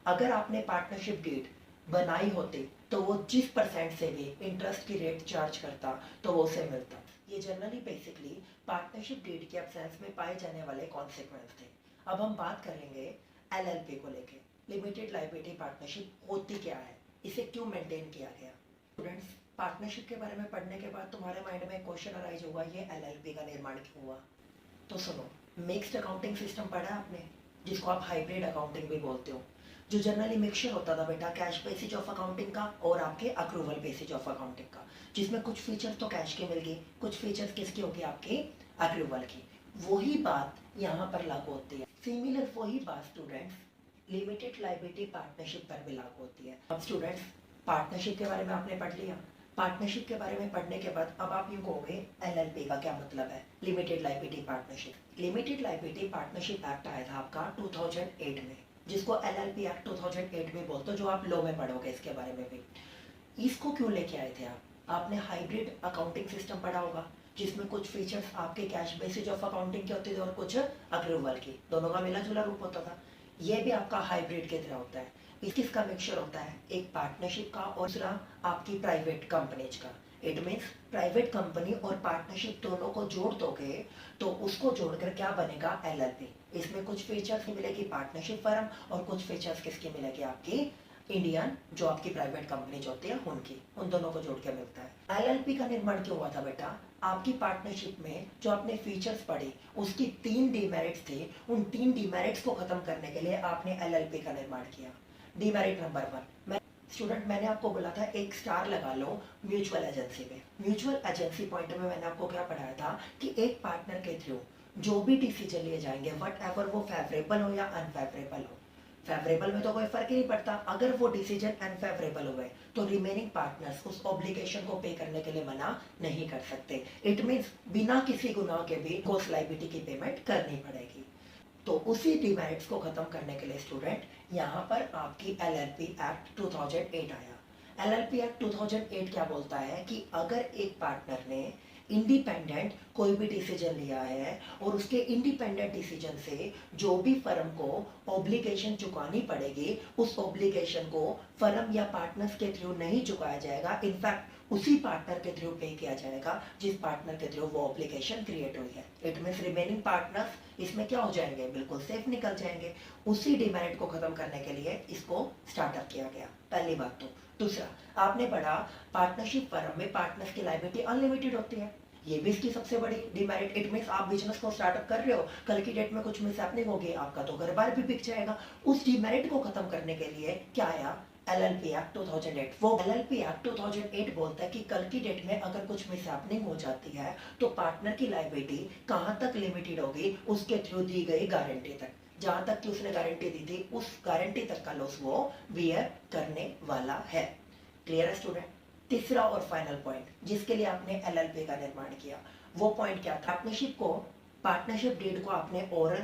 अगर आपने पार्टनरशिप डीड बनाई होती तो वो जिस परसेंट से भी इंटरेस्ट की रेट चार्ज करता तो वो उसे मिलता। ये जनरली बेसिकली पार्टनरशिप डीड के एब्सेंस में पाए जाने वाले कॉन्सिक्वेंस थे। अब हम बात करेंगे एलएलपी को लेके। लिमिटेड लायबिलिटी पार्टनरशिप होती क्या है, इसे क्यों मेंटेन किया गया। स्टूडेंट्स, पार्टनरशिप के बारे में पढ़ने के बाद तुम्हारे माइंड में क्वेश्चन अराइज होगा, ये एलएलपी का निर्माण क्यों हुआ। तो सुनो, मिक्स्ड अकाउंटिंग सिस्टम पढ़ा आपने, जिसको आप हाइब्रिड अकाउंटिंग भी बोलते हो, जो जनरली मिक्सचर होता था बेटा कैश बेसिस ऑफ अकाउंटिंग का और आपके अक्रूवल बेसिस ऑफ अकाउंटिंग का, जिसमें कुछ फीचर्स तो कैश के मिल गए, कुछ फीचर्स किसकी होगी, आपकी अक्रूवल की। वही बात यहाँ पर लागू होती है। सिमिलर वही बात स्टूडेंट्स लिमिटेड लायबिलिटी पार्टनरशिप पर भी लागू होती है। अब स्टूडेंट्स, पार्टनरशिप के बारे में आपने पढ़ लिया। पार्टनरशिप के बारे में पढ़ने के बाद अब आप यूँ कहोगे एलएलपी का क्या मतलब है, limited liability partnership. Limited liability partnership act आया था आपका 2008 में, जिसको एलएलपी एक्ट 2008 में बोलते हो, जो आप लॉ में पढ़ोगे इसके बारे में भी। इसको क्यों लेके आए थे आप, आपने हाइब्रिड अकाउंटिंग सिस्टम पढ़ा होगा, जिसमें कुछ फीचर्स आपके कैश बेसिस ऑफ अकाउंटिंग के होते थे और कुछ अक्रूवल की, दोनों का मिला जुला रूप होता था। ये भी आपका हाइब्रिड की तरह होता है। किसका मिक्सचर होता है, एक पार्टनरशिप का और दूसरा आपकी प्राइवेट कंपनीज का। इट मीन्स प्राइवेट कंपनी और पार्टनरशिप दोनों को जोड़ दोगे तो उसको जोड़कर क्या बनेगा, एलएलपी। इसमें कुछ फीचर्स मिलेगी पार्टनरशिप फर्म और कुछ फीचर्स किसकी मिलेगी, आपकी इंडियन जो आपकी प्राइवेट कंपनी जो होती है उनकी, उन दोनों को जोड़ के मिलता है। एलएलपी का निर्माण क्यों हुआ था बेटा, आपकी पार्टनरशिप में जो आपने फीचर्स पढ़े उसकी 3 डिमेरिट्स थे, उन 3 डिमेरिट्स को खत्म करने के लिए आपने एलएलपी का निर्माण किया। डिमेरिट नंबर 1, स्टूडेंट मैंने आपको बोला था एक स्टार लगा लो म्यूचुअल एजेंसी में। म्यूचुअल एजेंसी पॉइंट में मैंने आपको क्या पढ़ाया था कि एक पार्टनर के थ्रू जो भी डिसीजन लिए जाएंगे वट एवर वो फेवरेबल हो या अनफेवरेबल हो, फेवरेबल में तो कोई फर्क ही नहीं पड़ता, अगर वो डिसीजन अनफेवरेबल हुए तो रिमेनिंग पार्टनर्स उस ऑब्लिगेशन को पे करने के लिए मना नहीं कर सकते। इट मींस बिना किसी गुनाह के भी कोस्ट लायबिलिटी की पेमेंट करनी पड़ेगी। तो उसी डिमेरिट्स को खत्म करने के लिए स्टूडेंट यहाँ पर आपकी एलएलपी एक्ट 2008 आया। एलएलपी एक्ट 2008 क्या बोलता है कि अगर एक पार्टनर ने इंडिपेंडेंट कोई भी डिसीजन लिया है और उसके इंडिपेंडेंट डिसीजन से जो भी फर्म को ऑब्लिगेशन चुकानी पड़ेगी उस ऑब्लिगेशन को फर्म या पार्टनर्स के थ्रू नहीं चुकाया जाएगा, इनफैक्ट उसी पार्टनर के थ्रू पे किया जाएगा जिस पार्टनर के थ्रू वो ऑब्लिगेशन क्रिएट हुई है। इट मींस रिमेनिंग पार्टनर्स इसमें क्या हो जाएंगे, बिल्कुल सेफ निकल जाएंगे। उसी डिमेरिट को खत्म करने के लिए इसको स्टार्टअप किया गया, पहली बात तो। दूसरा, आपने पढ़ा पार्टनरशिप फर्म में पार्टनर्स की लायबिलिटी अनलिमिटेड होती है, ये भी इसकी सबसे बड़ी डिमेरिट। इट मींस आप बिजनेस को स्टार्टअप कर रहे हो, कल की डेट में कुछ मिसहैपनिंग होगी, आपका तो घर बार भी बिक जाएगा। उस डिमेरिट को खत्म करने के लिए क्या आया, एलएलपी एक्ट 2008। वो एलएलपी एक्ट 2008 बोलता है कि कल की डेट में अगर कुछ मिसहैपनिंग हो जाती है तो पार्टनर की लायबिलिटी कहां तक लिमिटेड होगी, उसके थ्रू दी गई गारंटी तक। जहां तक कि उसने गारंटी दी थी उस गारंटी तक का लॉस वो बियर करने वाला है। क्लियर है स्टूडेंट। तीसरा और फाइनल पॉइंट जिसके लिए आपने एलएलपी का निर्माण किया, वो पॉइंट क्या था, पार्टनरशिप डीड को आपने और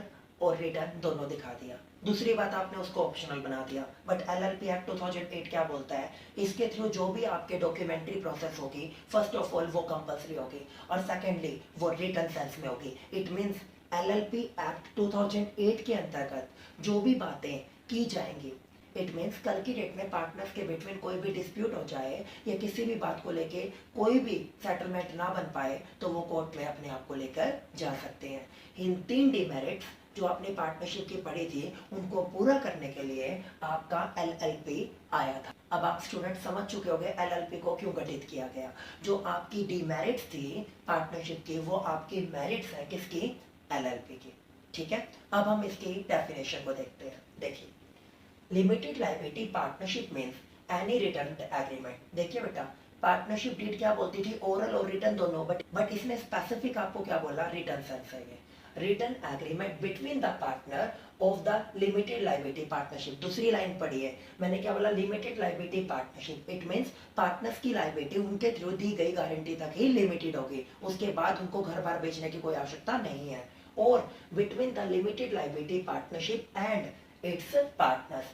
और रिटर्न दोनों दिखा दिया। दूसरी बात, आपने उसको ऑप्शनल बना दिया, बट एलएलपी एक्ट 2008 क्या बोलता है, इसके थ्रू जो भी आपके डॉक्यूमेंट्री प्रोसेस होगी, फर्स्ट ऑफ ऑल वो कंपल्सरी होगी, और सेकेंडली वो रिटर्न सेंस में होगी। इट मीन्स एलएलपी एक्ट 2008 के अंतर्गत जो भी बातें की जाएंगी, इट मीन्स कल की डेट में पार्टनर्स के बिटवीन कोई भी डिस्प्यूट हो जाए या किसी भी बात को लेके कोई भी सेटलमेंट ना बन पाए तो वो कोर्ट में अपने आप को लेकर जा सकते हैं। इन 3 डिमेरिट्स जो आपने पार्टनरशिप की पढ़ी थी उनको पूरा करने के लिए आपका एलएलपी आया था। अब आप स्टूडेंट समझ चुके होंगे एलएलपी को क्यों गठित किया गया। जो आपकी डिमेरिट्स थी पार्टनरशिप की वो आपकी मेरिट्स है किसकी, एलएलपी की। ठीक है, अब हम इसकी डेफिनेशन को देखते हैं। देखिए, limited liability partnership means any return agreement. देखिए बेटा, पार्टनरशिप डीड क्या बोलती थी, ओरल और रिटर्न दोनों, बट इसने स्पेसिफिक आपको क्या बोला, रिटर्न सेंस है ये। Return agreement between the partner of the limited liability partnership. दूसरी लाइन पढ़ी है मैंने, क्या बोला, limited liability partnership. It means partners की लायबिलिटी उनके थ्रू दी गई गारंटी तक ही लिमिटेड होगी, उसके बाद उनको घर बार बेचने की कोई आवश्यकता नहीं है। और between the limited liability partnership and it's partners,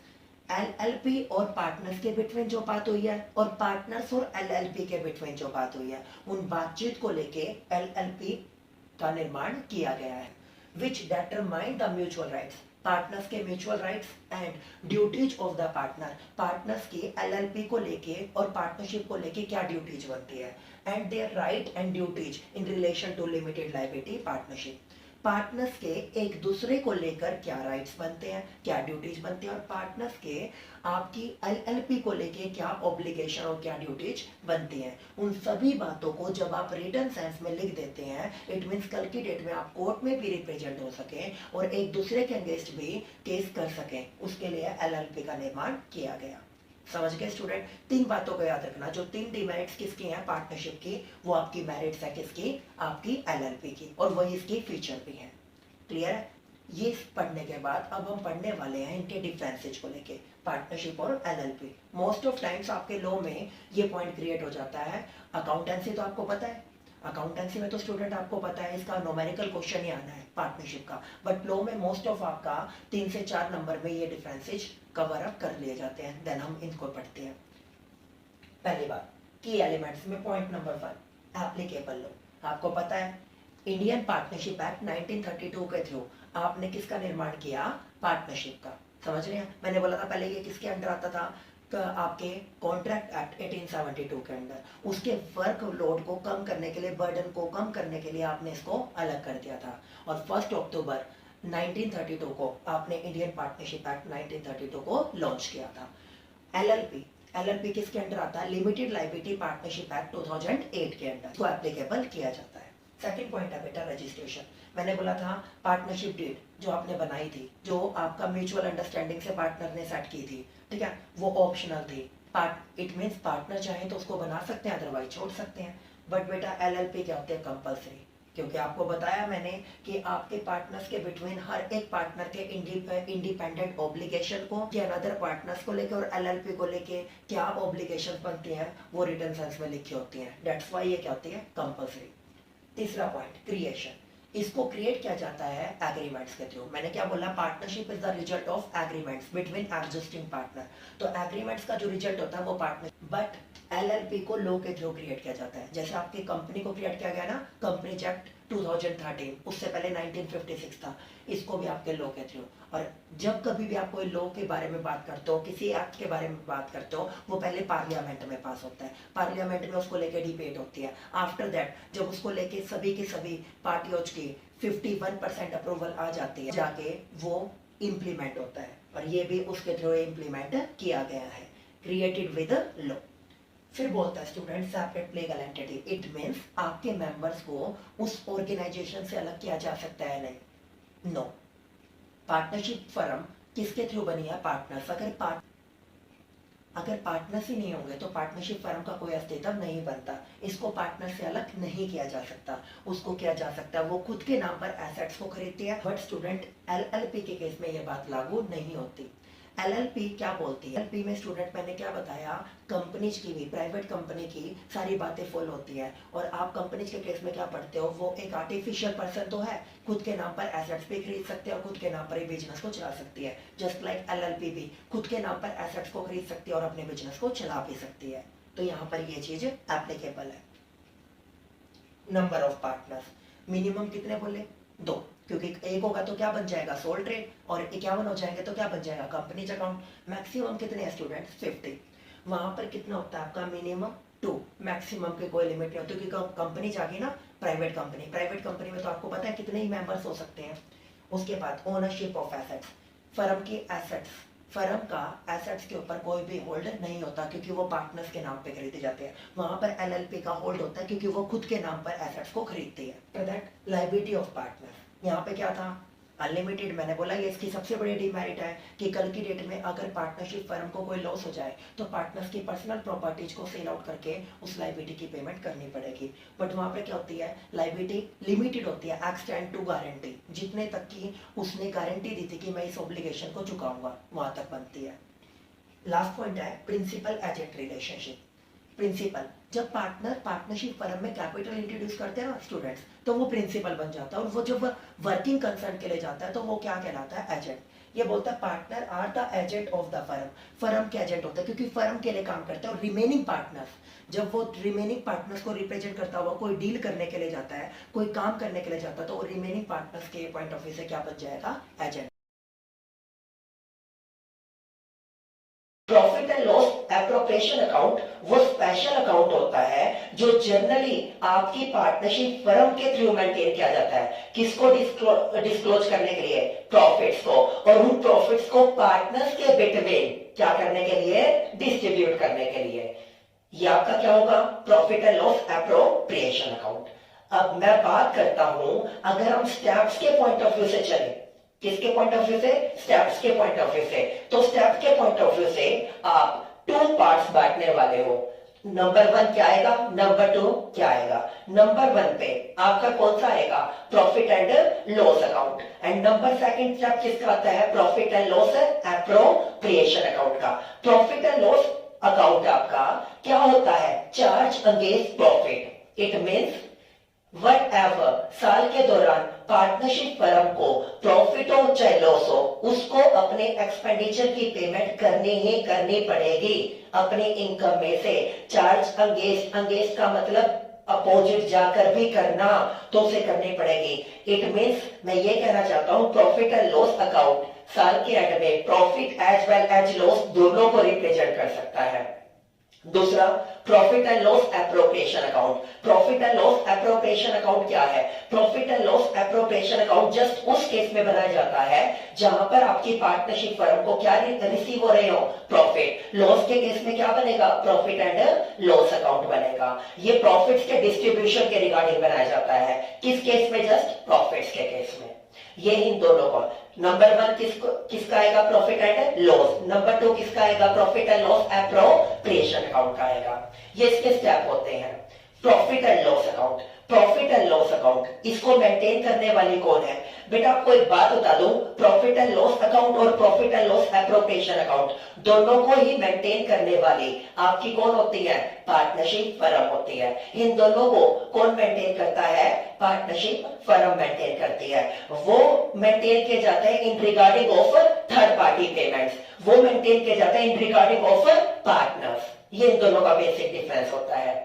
LLP और पार्टनर्स के बिटवीन जो बात हुई है और पार्टनर्स और एलएलपी के बिटवीन जो बात हुई है, उन बातचीत को लेके एलएलपी का निर्माण किया गया है। Which determine the mutual rights, partners के mutual rights and duties of the partner, partners की एलएलपी को लेके और पार्टनरशिप को लेके क्या ड्यूटीज बनती है, and their right and duties in relation to limited liability partnership. Partners के एक दूसरे को लेकर क्या राइट्स बनते हैं, क्या ड्यूटीज बनती हैं, और पार्टनर्स के आपकी एलएलपी को लेके क्या ऑब्लिगेशन और क्या ड्यूटीज बनती हैं। उन सभी बातों को जब आप रिटन सेंस में लिख देते हैं, इट मीन्स कल की डेट में आप कोर्ट में भी रिप्रेजेंट हो सके और एक दूसरे के अगेंस्ट भी केस कर सकें, उसके लिए एलएलपी का निर्माण किया गया। समझ गए स्टूडेंट। 3 बातों को याद रखना, जो 3 डिमेरिट्स किसकी हैं पार्टनरशिप की, वो आपकी मेरिट्स है किसकी, आपकी एलएलपी की, और वही इसकी फीचर भी है। क्लियर है। ये पढ़ने के बाद अब हम पढ़ने वाले हैं इनके डिफरेंसेज को लेके, पार्टनरशिप और एलएलपी। मोस्ट ऑफ टाइम्स आपके लॉ में ये पॉइंट क्रिएट हो जाता है। अकाउंटेंसी तो आपको पता है, अकाउंटेंसी में तो स्टूडेंट आपको पता है इसका न्यूमेरिकल क्वेश्चन ही आना है पार्टनरशिप का, बट लॉ में मोस्ट ऑफ आपका 3 से 4 नंबर में ये डिफरेंसेज कवर अप कर लिए जाते हैं। देन हम इनको पढ़ते हैं। पहली बात, की एलिमेंट्स में पॉइंट नंबर 1, एप्लीकेबल लॉ। आपको पता है इंडियन पार्टनरशिप एक्ट 1932 के थ्रू आपने किसका निर्माण किया, पार्टनरशिप का। समझ रहे हैं, मैंने बोला था पहले ये किसके अंडर आता था, आपके कॉन्ट्रैक्ट एक्ट 1872 के अंदर। उसके वर्क लोड को कम करने के लिए, बर्डन को कम करने के लिए आपने इसको अलग कर दिया था, और 1 अक्टूबर 1932 को आपने इंडियन पार्टनरशिप एक्ट 1932 को लॉन्च किया था। एलएलपी, एलएलपी किसके अंडर आता है, लिमिटेड लायबिलिटी पार्टनरशिप एक्ट 2008 के अंडर इसको एप्लीकेबल किया जाता है। सेकंड पॉइंट है बेटा रजिस्ट्रेशन। मैंने बोला था पार्टनरशिप डीड जो आपने बनाई थी, जो आपका म्यूचुअल अंडरस्टैंडिंग से पार्टनर ने सेट की थी, ठीक है, वो ऑप्शनल थी। इट मींस पार्टनर चाहे तो उसको बना सकते हैं, अदरवाइज छोड़ सकते हैं। बट बेटा एलएलपी क्या होते हैं, कंपल्सरी, क्योंकि आपको बताया मैंने कि आपके पार्टनर्स के बिटवीन हर एक पार्टनर के इंडिपेंडेंट ऑब्लिगेशन को या अदर पार्टनर्स को लेके और एलएलपी को लेके क्या ऑब्लिगेशन बनती हैं वो रिटन सेंस में लिखी होती हैं। दैट्स व्हाई ये क्या होती है, कंपल्सरी। तीसरा पॉइंट, क्रिएशन। इसको क्रिएट किया जाता है एग्रीमेंट्स के थ्रू। मैंने क्या बोला, partnership is the result of agreements between existing partner. तो एग्रीमेंट्स का जो रिजल्ट होता है वो पार्टनर, बट एलएलपी को लॉ के थ्रू क्रिएट किया जाता है। जैसे आपकी कंपनी को क्रिएट किया गया ना, कंपनीज एक्ट 2013, उससे पहले 1956 था, इसको भी आपके लॉ के थ्रू। और जब कभी भी आप कोई लॉ के बारे में बात करते हो, किसी एक्ट के बारे में बात करते हो, वो पहले पार्लियामेंट में पास होता है, पार्लियामेंट में उसको लेके डिबेट होती है। आफ्टर दैट जब उसको लेके सभी की सभी पार्टियों की 51% अप्रूवल आ जाती है, जाके वो इम्प्लीमेंट होता है, और ये भी उसके थ्रू इम्प्लीमेंट किया गया है, क्रिएटेड विद लॉ। फिर बोलता है student separate legal entity. It means आपके मेंबर्स को उस ऑर्गेनाइजेशन से अलग किया जा सकता है, नहीं, नो। पार्टनरशिप फर्म किसके थ्रू बनी है, पार्टनर्स। अगर पार्टनर्स ही नहीं होंगे तो पार्टनरशिप फर्म का कोई अस्तित्व नहीं बनता। इसको पार्टनर से अलग नहीं किया जा सकता। उसको किया जा सकता है, वो खुद के नाम पर एसेट्स को खरीदती है, बट स्टूडेंट एलएलपी के केस में ये बात लागू नहीं होती। एलएलपी क्या बोलती है? एलएलपी में स्टूडेंट मैंने क्या बताया, कंपनीज की भी, प्राइवेट कंपनी की सारी बातें फॉलो होती है। और आप कंपनीज के केस में क्या पढ़ते हो, वो एक आर्टिफिशियल पर्सन तो है, खुद के नाम पर एसेट्स भी खरीद सकते हैं और खुद के नाम पर ही बिजनेस को चला सकती है। जस्ट लाइक एलएलपी भी खुद के नाम पर एसेट्स को खरीद सकती है और अपने बिजनेस को चला भी सकती है। तो यहाँ पर ये चीज एप्लीकेबल है। नंबर ऑफ पार्टनर्स मिनिमम कितने बोले? 2, क्योंकि एक होगा तो क्या बन जाएगा, सोल ट्रेड, और 51 हो जाएंगे तो क्या बन जाएगा, कंपनीज अकाउंट। मैक्सिमम कितने हैं स्टूडेंट्स? 50। वहां पर कितना होता है आपका मिनिमम? 2। मैक्सिमम की कोई लिमिट नहीं होती, क्योंकि कंपनी जाएगी ना, प्राइवेट कंपनी में तो आपको पता है कितने ही मेंबर्स हो सकते हैं। उसके बाद ओनरशिप ऑफ एसेट्स, फर्म की एसेट्स, फर्म का एसेट्स के ऊपर कोई भी होल्ड नहीं होता, क्योंकि वो पार्टनर्स के नाम पे खरीदे जाते हैं। वहां पर एलएलपी का होल्ड होता है, क्योंकि वो खुद के नाम पर एसेट्स को खरीदती है। दैट लायबिलिटी ऑफ पार्टनर, यहाँ पे क्या था, अनलिमिटेड। मैंने बोला ये इसकी सबसे बड़ी डिमेरिट है कि कल की डेट में अगर पार्टनरशिप फर्म को कोई लॉस हो जाए तो पार्टनर्स की पर्सनल प्रॉपर्टीज को सेल आउट करके उस लायबिलिटी की पेमेंट करनी पड़ेगी। बट वहां पे क्या होती है, लायबिलिटी लिमिटेड होती है, एक्सटेंड टू गारंटी, जितने तक की उसने गारंटी दी थी कि मैं इस ऑब्लिगेशन को चुकाऊंगा, वहां तक बनती है। लास्ट पॉइंट है प्रिंसिपल एजेंट रिलेशनशिप। प्रिंसिपल, जब पार्टनर पार्टनरशिप फर्म में कैपिटल इंट्रोड्यूस करते हैं ना स्टूडेंट्स, तो वो प्रिंसिपल बन जाता है। और वो जब वर्किंग कंसर्न के लिए जाता है तो वो क्या कहलाता है, एजेंट। ये बोलता है partner are the agent of the firm, firm के एजेंट होता है, क्योंकि फर्म के लिए काम करते हैं। और रिमेनिंग पार्टनर्स, जब वो रिमेनिंग पार्टनर्स को रिप्रेजेंट करता हुआ कोई डील करने के लिए जाता है, कोई काम करने के लिए जाता है, तो वो रिमेनिंग पार्टनर्स के पॉइंट ऑफ व्यू से क्या बन जाएगा, agent. Profit and loss appropriation account वो स्पेशल अकाउंट होता है जो जनरली आपकी पार्टनरशिप फर्म के थ्रू मेंटेन किया जाता है। किसको डिस्क्लोज करने के लिए, प्रॉफिट्स को, और उन प्रॉफिट्स को पार्टनर्स के बिटवीन क्या करने के लिए, डिस्ट्रीब्यूट करने के लिए। ये आपका क्या होगा, profit and loss appropriation account. अब मैं बात करता हूं, अगर हम स्टेप्स के पॉइंट ऑफ व्यू से चले, किसके पॉइंट ऑफ व्यू से, स्टेप्स के पॉइंट ऑफ व्यू से, तो स्टेप के पॉइंट ऑफ व्यू से आप 2 पार्ट्स बांटने वाले हो। नंबर 1 क्या आएगा, नंबर 2 क्या आएगा। नंबर 1 पे आपका कौन सा आएगा, profit and loss account, and number 2 step किसका आता है, profit and loss appropriation account का। प्रॉफिट एंड लॉस अकाउंट आपका क्या होता है, charge against profit. It means Whatever साल के दौरान पार्टनरशिप फर्म को प्रॉफिट हो चाहे लॉस हो, उसको अपने एक्सपेंडिचर की पेमेंट करनी ही करनी पड़ेगी अपनी इनकम में से। चार्ज अंगेस्ट का मतलब अपोजिट जाकर भी करना, तो उसे करनी पड़ेगी। इट मीन्स मैं ये कहना चाहता हूं, प्रॉफिट एंड लॉस अकाउंट साल के एंड में profit as well as loss दोनों को रिप्रेजेंट कर सकता है। दूसरा, profit and loss appropriation account. Profit and loss appropriation account क्या है, profit and loss appropriation account just उस केस में बनाया जाता है जहां पर आपकी पार्टनरशिप फर्म को क्या रिसीव हो रहे हो, प्रॉफिट। लॉस के केस में क्या बनेगा, प्रॉफिट एंड लॉस अकाउंट बनेगा। ये प्रॉफिट्स के डिस्ट्रीब्यूशन के रिगार्डिंग बनाया जाता है, किस केस में, जस्ट प्रॉफिट्स के केस में। ये इन दोनों को, नंबर 1 किसका आएगा, प्रॉफिट एंड लॉस। नंबर 2 किसका आएगा, profit and loss appropriation account का आएगा। ये इसके स्टेप होते हैं। Profit and loss account, profit and loss account इसको मेंटेन करने वाली कौन है? बेटा आपको एक बात बता दूं, प्रॉफिट एंड लॉस अकाउंट और profit and loss appropriation account दोनों को ही मेंटेन करने वाली आपकी कौन होती है, पार्टनरशिप फर्म होती है। इन दोनों को कौन मेंटेन करता है, पार्टनरशिप फर्म मेंटेन करती है। वो मेंटेन किए जाते हैं इन regarding of third party payments, वो मेंटेन किए जाते हैं इन रिगार्डिंग ऑफ पार्टनर्स। ये इन दोनों का बेसिक डिफरेंस होता है।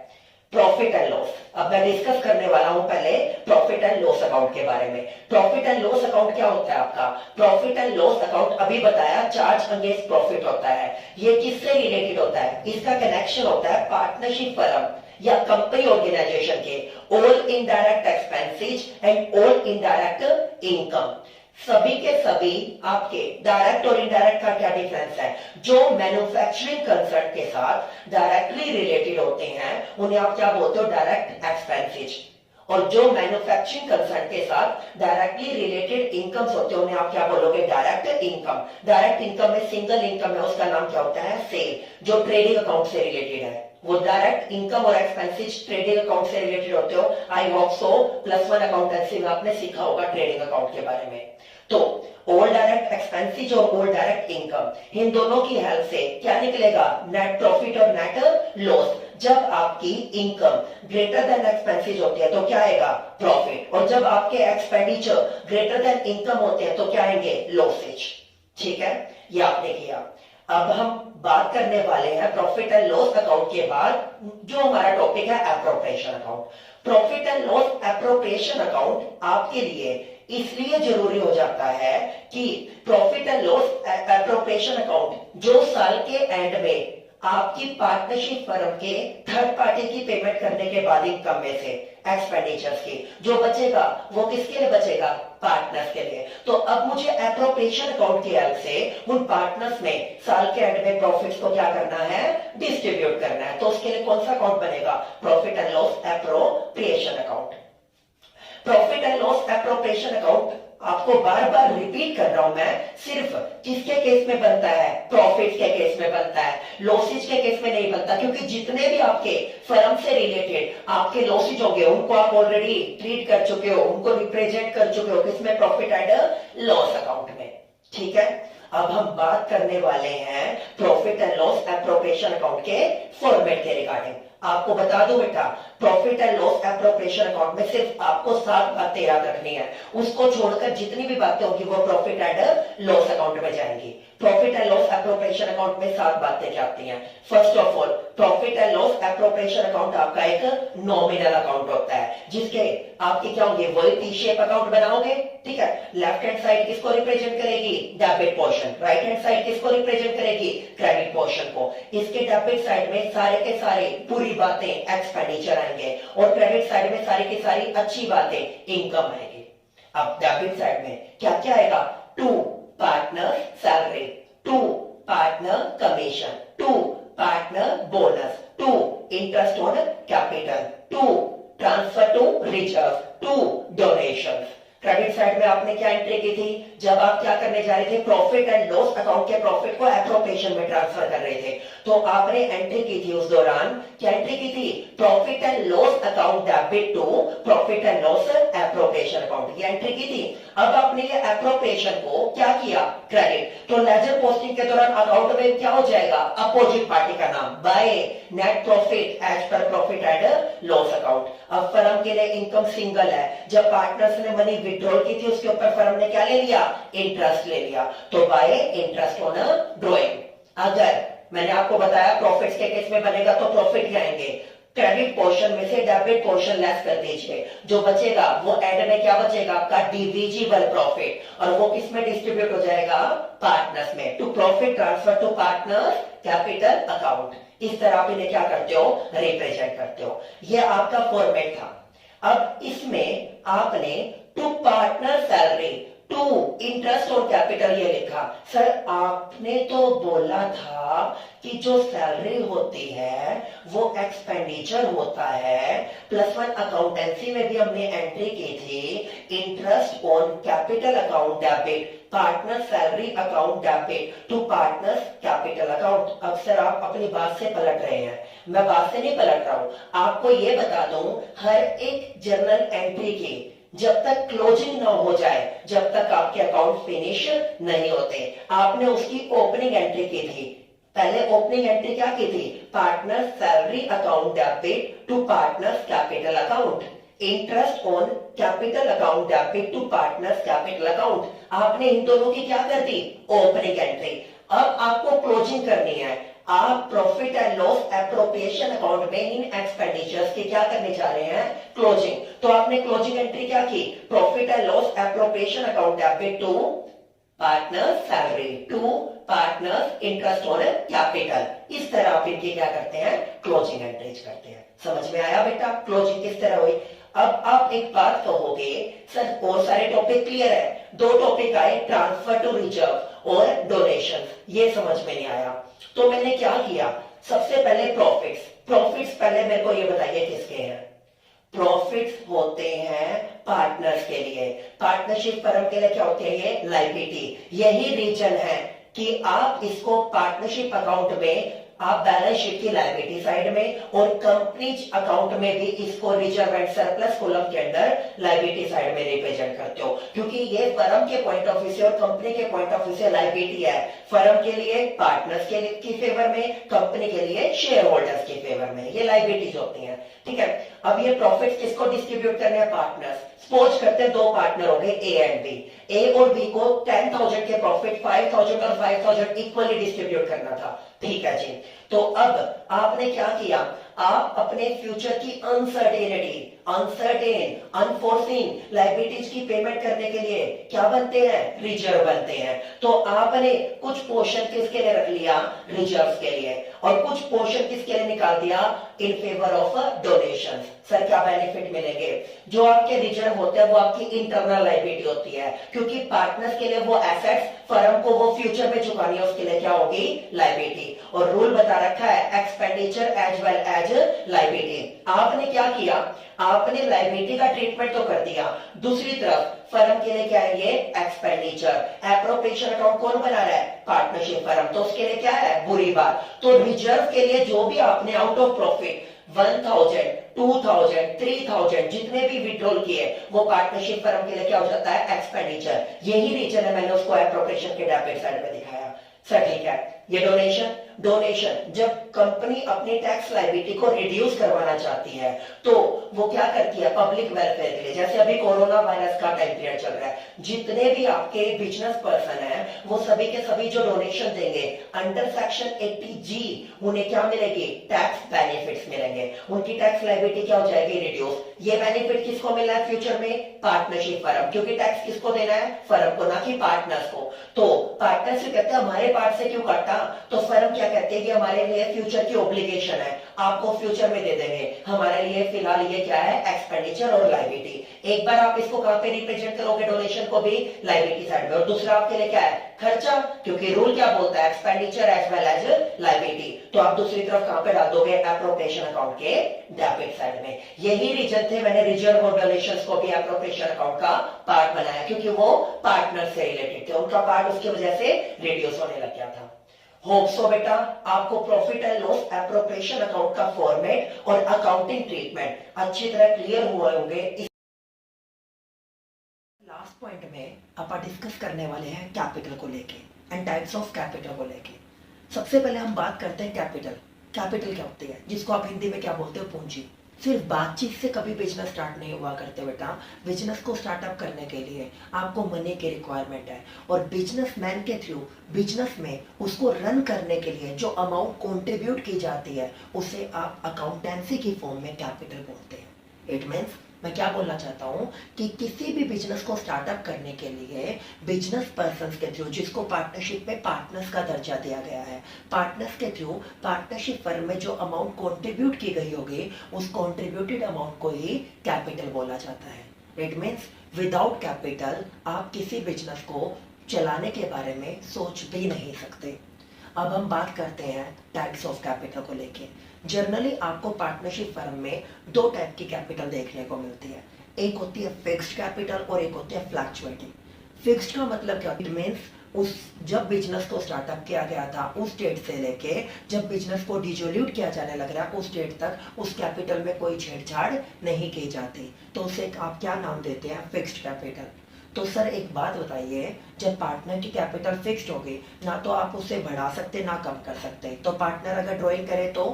प्रॉफिट एंड लॉस, अब मैं डिस्कस करने वाला हूं पहले प्रॉफिट एंड लॉस अकाउंट के बारे में। प्रॉफिट एंड लॉस अकाउंट क्या होता है आपका, प्रॉफिट एंड लॉस अकाउंट अभी बताया चार्ज अगेंस्ट प्रॉफिट होता है। ये किससे रिलेटेड होता है, इसका कनेक्शन होता है पार्टनरशिप फर्म या कंपनी ऑर्गेनाइजेशन के all indirect expenses and all indirect income. सभी के सभी आपके डायरेक्ट और इनडायरेक्ट का क्या डिफरेंस है, जो मैन्युफैक्चरिंग कंसर्न के साथ डायरेक्टली रिलेटेड होते हैं उन्हें आप क्या बोलते हो, डायरेक्ट एक्सपेंसेस, और जो मैन्युफैक्चरिंग कंसर्न के साथ डायरेक्टली रिलेटेड इनकम्स होते हैं उन्हें आप क्या बोलोगे, डायरेक्ट इनकम। डायरेक्ट इनकम में सिंगल इनकम है, उसका नाम क्या होता है, सेल, जो ट्रेडिंग अकाउंट से रिलेटेड है। वो डायरेक्ट इनकम और एक्सपेंसेस ट्रेडिंग अकाउंट से रिलेटेड होते हो। आई होप सो +1 अकाउंटेंसी में आपने सीखा होगा ट्रेडिंग अकाउंट के बारे में। तो ऑल डायरेक्ट एक्सपेंसेस और ऑल डायरेक्ट इनकम, इन दोनों की हेल्प से क्या निकलेगा, नेट प्रॉफिट और नेट लॉस। जब आपकी इनकम ग्रेटर देन एक्सपेंसेस होती है तो क्या आएगा, प्रॉफिट, और जब आपके एक्सपेंडिचर ग्रेटर देन इनकम होते हैं तो क्या आएंगे, लॉसेज। ठीक है, ये आपने किया। अब हम बात करने वाले हैं प्रॉफिट एंड लॉस अकाउंट के बाद जो हमारा टॉपिक है appropriation account. Profit and loss appropriation account आपके लिए इसलिए जरूरी हो जाता है कि profit and loss appropriation account जो साल के एंड में आपकी पार्टनरशिप फर्म के थर्ड पार्टी की पेमेंट करने के बाद इनकम में से एक्सपेंडिचर्स की जो बचेगा वो किसके लिए बचेगा, पार्टनर्स के लिए। तो अब मुझे एप्रोप्रिएशन अकाउंट की हेल्प से उन पार्टनर्स में साल के एंड में प्रॉफिट्स को क्या करना है, डिस्ट्रीब्यूट करना है। तो उसके लिए कौन सा अकाउंट बनेगा, profit and loss appropriation account. Profit and loss appropriation account आपको बार बार रिपीट कर रहा हूं मैं, सिर्फ किसके केस में बनता है, प्रॉफिट के केस में बनता है, लॉसेज के केस में नहीं बनता। क्योंकि जितने भी आपके फर्म से रिलेटेड आपके लॉसेज होंगे उनको आप ऑलरेडी ट्रीट कर चुके हो, उनको रिप्रेजेंट कर चुके हो किसमें, प्रॉफिट एंड लॉस अकाउंट में। ठीक है, अब हम बात करने वाले हैं profit and loss appropriation account के फॉर्मेट के रिगार्डिंग। आपको बता दो बेटा, profit and loss appropriation account में सिर्फ आपको 7 बातें याद रखनी है, उसको छोड़कर जितनी भी बातें होंगी वो प्रॉफिट एंड लॉस अकाउंट में जाएंगी। Profit and loss appropriation account में 7 बातें क्या आती हैं। First of all, profit and loss appropriation account आपका एक नॉमिनल अकाउंट होता है जिसके आपके क्या होंगे, वही टी शेप अकाउंट बनाओगे। ठीक है, लेफ्ट हैंड साइड किसको रिप्रेजेंट करेगी, debit portion, right hand side किसको रिप्रेजेंट करेगी, क्रेडिट पोर्शन को। इसके डेबिट साइड में सारे के सारे बुरी बातें एक्सपेंडिचर आएंगे और क्रेडिट साइड में सारी की सारी अच्छी बातें इनकम आएगी। अब डेबिट साइड में क्या क्या आएगा, to partner salary, to partner commission, to partner bonus, to interest on capital, to transfer to reserve, to donations. Credit side में आपने क्या एंट्री की थी, जब आप क्या करने जा रहे थे, प्रॉफिट एंड लॉस अकाउंट के प्रॉफिट को एप्रोप्रिएशन में ट्रांसफर कर रहे थे, तो आपने एंट्री की थी उस दौरान, क्या एंट्री की थी, profit and loss account debit to profit and loss appropriation account, ये एंट्री की थी। अब आपने ये एप्रोप्रिएशन को क्या किया, क्रेडिट, तो लेजर पोस्टिंग के दौरान अकाउंट में क्या हो जाएगा, अपोजिट पार्टी का नाम, by net profit as per profit and loss account. अब फर्म के लिए इनकम सिंगल है, जब पार्टनर्स ने मनी विड्रॉल की थी उसके ऊपर फर्म ने क्या ले लिया, इंटरेस्ट ले लिया, तो बाय इंटरेस्ट ऑन ड्रॉइंग। अगर मैंने आपको बताया प्रॉफिट्स के केस में बनेगा तो प्रॉफिट क्या आएंगे, क्रेडिट पोर्शन में से डेबिट पोर्शन लेस कर दीजिए, जो बचेगा वो एंड में क्या बचेगा आपका, डिविजिबल प्रॉफिट, और वो किस में डिस्ट्रीब्यूट हो जाएगा, पार्टनर्स में, to profit transfer to partners capital account. इस तरह आप इन्हें क्या करते हो, रिप्रेजेंट करते हो। ये आपका फॉर्मेट था। अब इसमें आपने to partner salary, to interest और कैपिटल ये लिखा। सर आपने तो बोला था कि जो सैलरी होती है वो एक्सपेंडिचर होता है, +1 अकाउंटेंसी में भी हमने एंट्री की थी, interest on capital account debit, partner salary account debit to partners capital account. अक्सर आप अपनी बात से पलट रहे हैं, मैं बात से नहीं पलट रहा हूं, आपको ये बता दूं, हर एक जर्नल एंट्री की जब तक क्लोजिंग ना हो जाए, जब तक आपके अकाउंट फिनिश नहीं होते, आपने उसकी ओपनिंग एंट्री की थी। पहले ओपनिंग एंट्री क्या की थी, partner salary account debit to partners capital account, interest on capital account debit to partners capital account. आपने इन दोनों की क्या कर दी, ओपनिंग एंट्री। अब आपको क्लोजिंग करनी है, आप profit and loss appropriation account में इन एक्सपेंडिचर्स की क्या करने जा रहे हैं, क्लोजिंग। तो आपने क्लोजिंग एंट्री क्या की, profit and loss appropriation account debit to partner salary, to partners interest on capital. इस तरह आप इनकी क्या करते हैं, क्लोजिंग एंट्रीज करते हैं। समझ में आया बेटा, क्लोजिंग किस तरह हुई। अब आप एक बात कहोगे, सर और सारे टॉपिक क्लियर है, 2 टॉपिक आए, ट्रांसफर टू रिजर्व और डोनेशन, ये समझ में नहीं आया। तो मैंने क्या किया, सबसे पहले प्रॉफिट्स, प्रॉफिट्स पहले मेरे को ये बताइए किसके हैं, प्रॉफिट्स होते हैं पार्टनर्स के लिए, पार्टनरशिप फर्म के लिए क्या होती है, ये लायबिलिटी। यही रीजन है कि आप इसको पार्टनरशिप अकाउंट में आप बैलेंस शीट की लायबिलिटी साइड में और कंपनी अकाउंट में भी इसको रिजर्व एंड सरप्लस कॉलम के अंदर लायबिलिटी साइड में रिप्रेजेंट करते हो, क्योंकि ये फर्म के पॉइंट ऑफ व्यू से और कंपनी के पॉइंट ऑफ व्यू से लायबिलिटी है। फर्म के लिए पार्टनर्स के फेवर में, कंपनी के लिए शेयर होल्डर्स के फेवर में, ये लायबिलिटीज होती हैं। ठीक है, अब ये प्रॉफिट किसको डिस्ट्रीब्यूट करने हैं? पार्टनर्स। सपोज करते हैं दो पार्टनर हो गए ए एंड बी, ए और बी को 10,000 के प्रॉफिट 5,000 और 5,000 इक्वली डिस्ट्रीब्यूट करना था। ठीक है जी, तो अब आपने क्या किया, आप अपने फ्यूचर की अनसर्टेनिटी, अनसर्टेन, अनफोर्सिन लायबिलिटीज की पेमेंट करने के लिए क्या बनते हैं? रिजर्व बनते हैं। तो आपने कुछ पोर्शन किसके लिए रख लिया? रिजर्व के लिए, और कुछ पोर्शन किसके लिए निकाल दिया? In favour of donation. Sir क्या बेनिफिट मिलेंगे? जो आपके रिजर्व होते हैं वो आपकी इंटरनल लायबिलिटी होती है, क्योंकि पार्टनर्स के लिए वो एसेट्स फर्म को वो फ्यूचर में चुकानी है, उसके लिए क्या होगी? लायबिलिटी। और रूल बता रखा है expenditure as well as liability. आपने क्या किया, आपने लायबिलिटी का ट्रीटमेंट तो कर दिया, दूसरी तरफ फर्म के लिए क्या है? ये एक्सपेंडिचर। एप्रोप्रिएशन अकाउंट कौन बना रहा है? Partnership firm. तो उसके लिए क्या है? बुरी बात। तो रिजर्व के लिए जो भी आपने आउट ऑफ प्रॉफिट 1,000, 2,000, 3,000 जितने भी विड्रॉल किए वो पार्टनरशिप फर्म के लिए क्या हो जाता है? एक्सपेंडिचर। यही रीजन है मैंने उसको एप्रोप्रिएशन के डेबिट साइड में दिखाया। सर ठीक है, ये डोनेशन, डोनेशन जब कंपनी अपनी टैक्स लायबिलिटी को रिड्यूस करवाना चाहती है तो वो क्या करती है? पब्लिक वेलफेयर के लिए, जैसे अभी कोरोना वायरस का टाइम पीरियड चल रहा है, जितने भी आपके बिजनेस पर्सन हैं वो सभी के सभी जो डोनेशन देंगे अंडर सेक्शन 80G उन्हें क्या मिलेगी? टैक्स बेनिफिट्स मिलेंगे, उनकी टैक्स लायबिलिटी क्या हो जाएगी? रिड्यूस। ये बेनिफिट किसको मिलना है फ्यूचर में? पार्टनरशिप फर्म, क्योंकि टैक्स किसको देना है? फर्म को, ना कि पार्टनर्स को। तो पार्टनर से कहते हैं हमारे पार्ट से क्यों काटा? तो फर्म क्या कहते हैं कि हमारे लिए फ्यूचर की ऑब्लिगेशन है, आपको फ्यूचर में दे देंगे, हमारे लिए फिलहाल ये क्या है? एक्सपेंडिचर और लायबिलिटी। एक बार आप इसको कहां पे रिप्रेजेंट करोगे? डोनेशन को भी लायबिलिटी साइड में, और दूसरा आपके लिए क्या है? खर्चा, क्योंकि रूल क्या बोलता है? Expenditure as well as liability. तो आप दूसरी तरफ कहां पे डाल दोगे? एप्रोप्रिएशन अकाउंट के डेबिट साइड में। यही रीजन थे मैंने रिजर्व और डोनेशंस को भी एप्रोप्रिएशन अकाउंट का पार्ट बनाया, क्योंकि वो पार्टनर से रिलेटेड थे, उनका पार्ट उसकी वजह से रिड्यूस होने लग गया था। होप सो बेटा आपको profit and loss appropriation account का फॉर्मेट और अकाउंटिंग ट्रीटमेंट अच्छी तरह क्लियर हुए होंगे। लास्ट पॉइंट में अपन डिस्कस करने वाले हैं कैपिटल को लेके एंड टाइप्स ऑफ कैपिटल को लेके। सबसे पहले हम बात करते हैं कैपिटल। कैपिटल क्या होती है? जिसको आप हिंदी में क्या बोलते हो? पूंजी। सिर्फ बातचीत से कभी बिजनेस स्टार्ट नहीं हुआ करते बेटा। बिजनेस को स्टार्टअप करने के लिए आपको मनी की रिक्वायरमेंट है, और बिजनेसमैन के थ्रू बिजनेस में उसको रन करने के लिए जो अमाउंट कंट्रीब्यूट की जाती है उसे आप अकाउंटेंसी की फॉर्म में कैपिटल बोलते हैं। इट मीन्स मैं क्या बोलना चाहता हूं कि किसी भी बिजनेस को स्टार्टअप करने के लिए बिजनेस पर्सन के थ्रू, जिसको पार्टनरशिप में पार्टनर्स का दर्जा दिया गया है, पार्टनर्स के थ्रू पार्टनरशिप फर्म में जो अमाउंट कंट्रीब्यूट की गई होगी उस कंट्रीब्यूटेड अमाउंट को ही कैपिटल बोला जाता है। इट मीन्स विदाउट कैपिटल आप किसी बिजनेस को चलाने के बारे में सोच भी नहीं सकते। अब हम बात करते हैं टाइप्स ऑफ कैपिटल को लेके। जनरली आपको पार्टनरशिप फर्म में दो टाइप की कैपिटल देखने को मिलती है। एक होती है फिक्स्ड कैपिटल और एक होती है फ्लक्चुएटिंग। फिक्स्ड का मतलब क्या? इट मींस उस जब बिजनेस को स्टार्टअप किया गया था उस डेट से लेके जब बिजनेस को डिसोल्यूट किया जाने लग रहा है उस डेट तक उस कैपिटल में कोई छेड़छाड़ नहीं की जाती, तो उसे आप क्या नाम देते हैं? Fixed capital. तो सर एक बात बताइए, जब पार्टनर की कैपिटल फिक्स्ड होगी ना तो आप उसे बढ़ा सकते ना कम कर सकते, तो पार्टनर अगर ड्राइंग करे तो,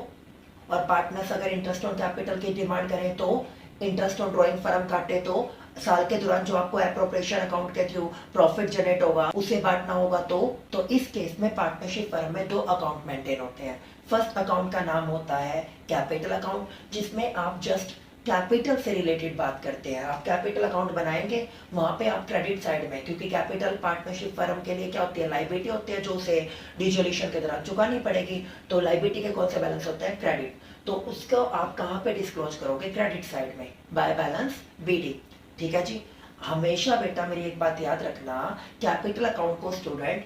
और पार्टनर्स अगर इंटरेस्ट ऑन कैपिटल की डिमांड करें तो, इंटरेस्ट ऑन ड्राइंग फर्म काटे तो, साल के दौरान जो आपको एप्रोप्रिएशन अकाउंट के थ्रू प्रॉफिट जनरेट होगा उसे बांटना होगा तो इस केस में पार्टनरशिप फर्म में दो अकाउंट मेंटेन होते हैं। फर्स्ट अकाउंट का नाम होता है कैपिटल अकाउंट, जिसमें आप जस्ट कैपिटल से रिलेटेड बात करते हैं। आप कैपिटल अकाउंट बनाएंगे, वहां पे आप क्रेडिट साइड में, क्योंकि कैपिटल पार्टनरशिप फर्म के लिए क्या होती है? लायबिलिटी होती है जो उसे डिसोल्यूशन के दौरान चुकानी पड़ेगी। तो लायबिलिटी के कौन से बैलेंस होता है? क्रेडिट। तो उसको आप कहाँ पे डिस्क्लोज करोगे? क्रेडिट साइड में, बाय बैलेंस BD। ठीक है जी। हमेशा बेटा मेरी एक बात याद रखना, कैपिटल अकाउंट को स्टूडेंट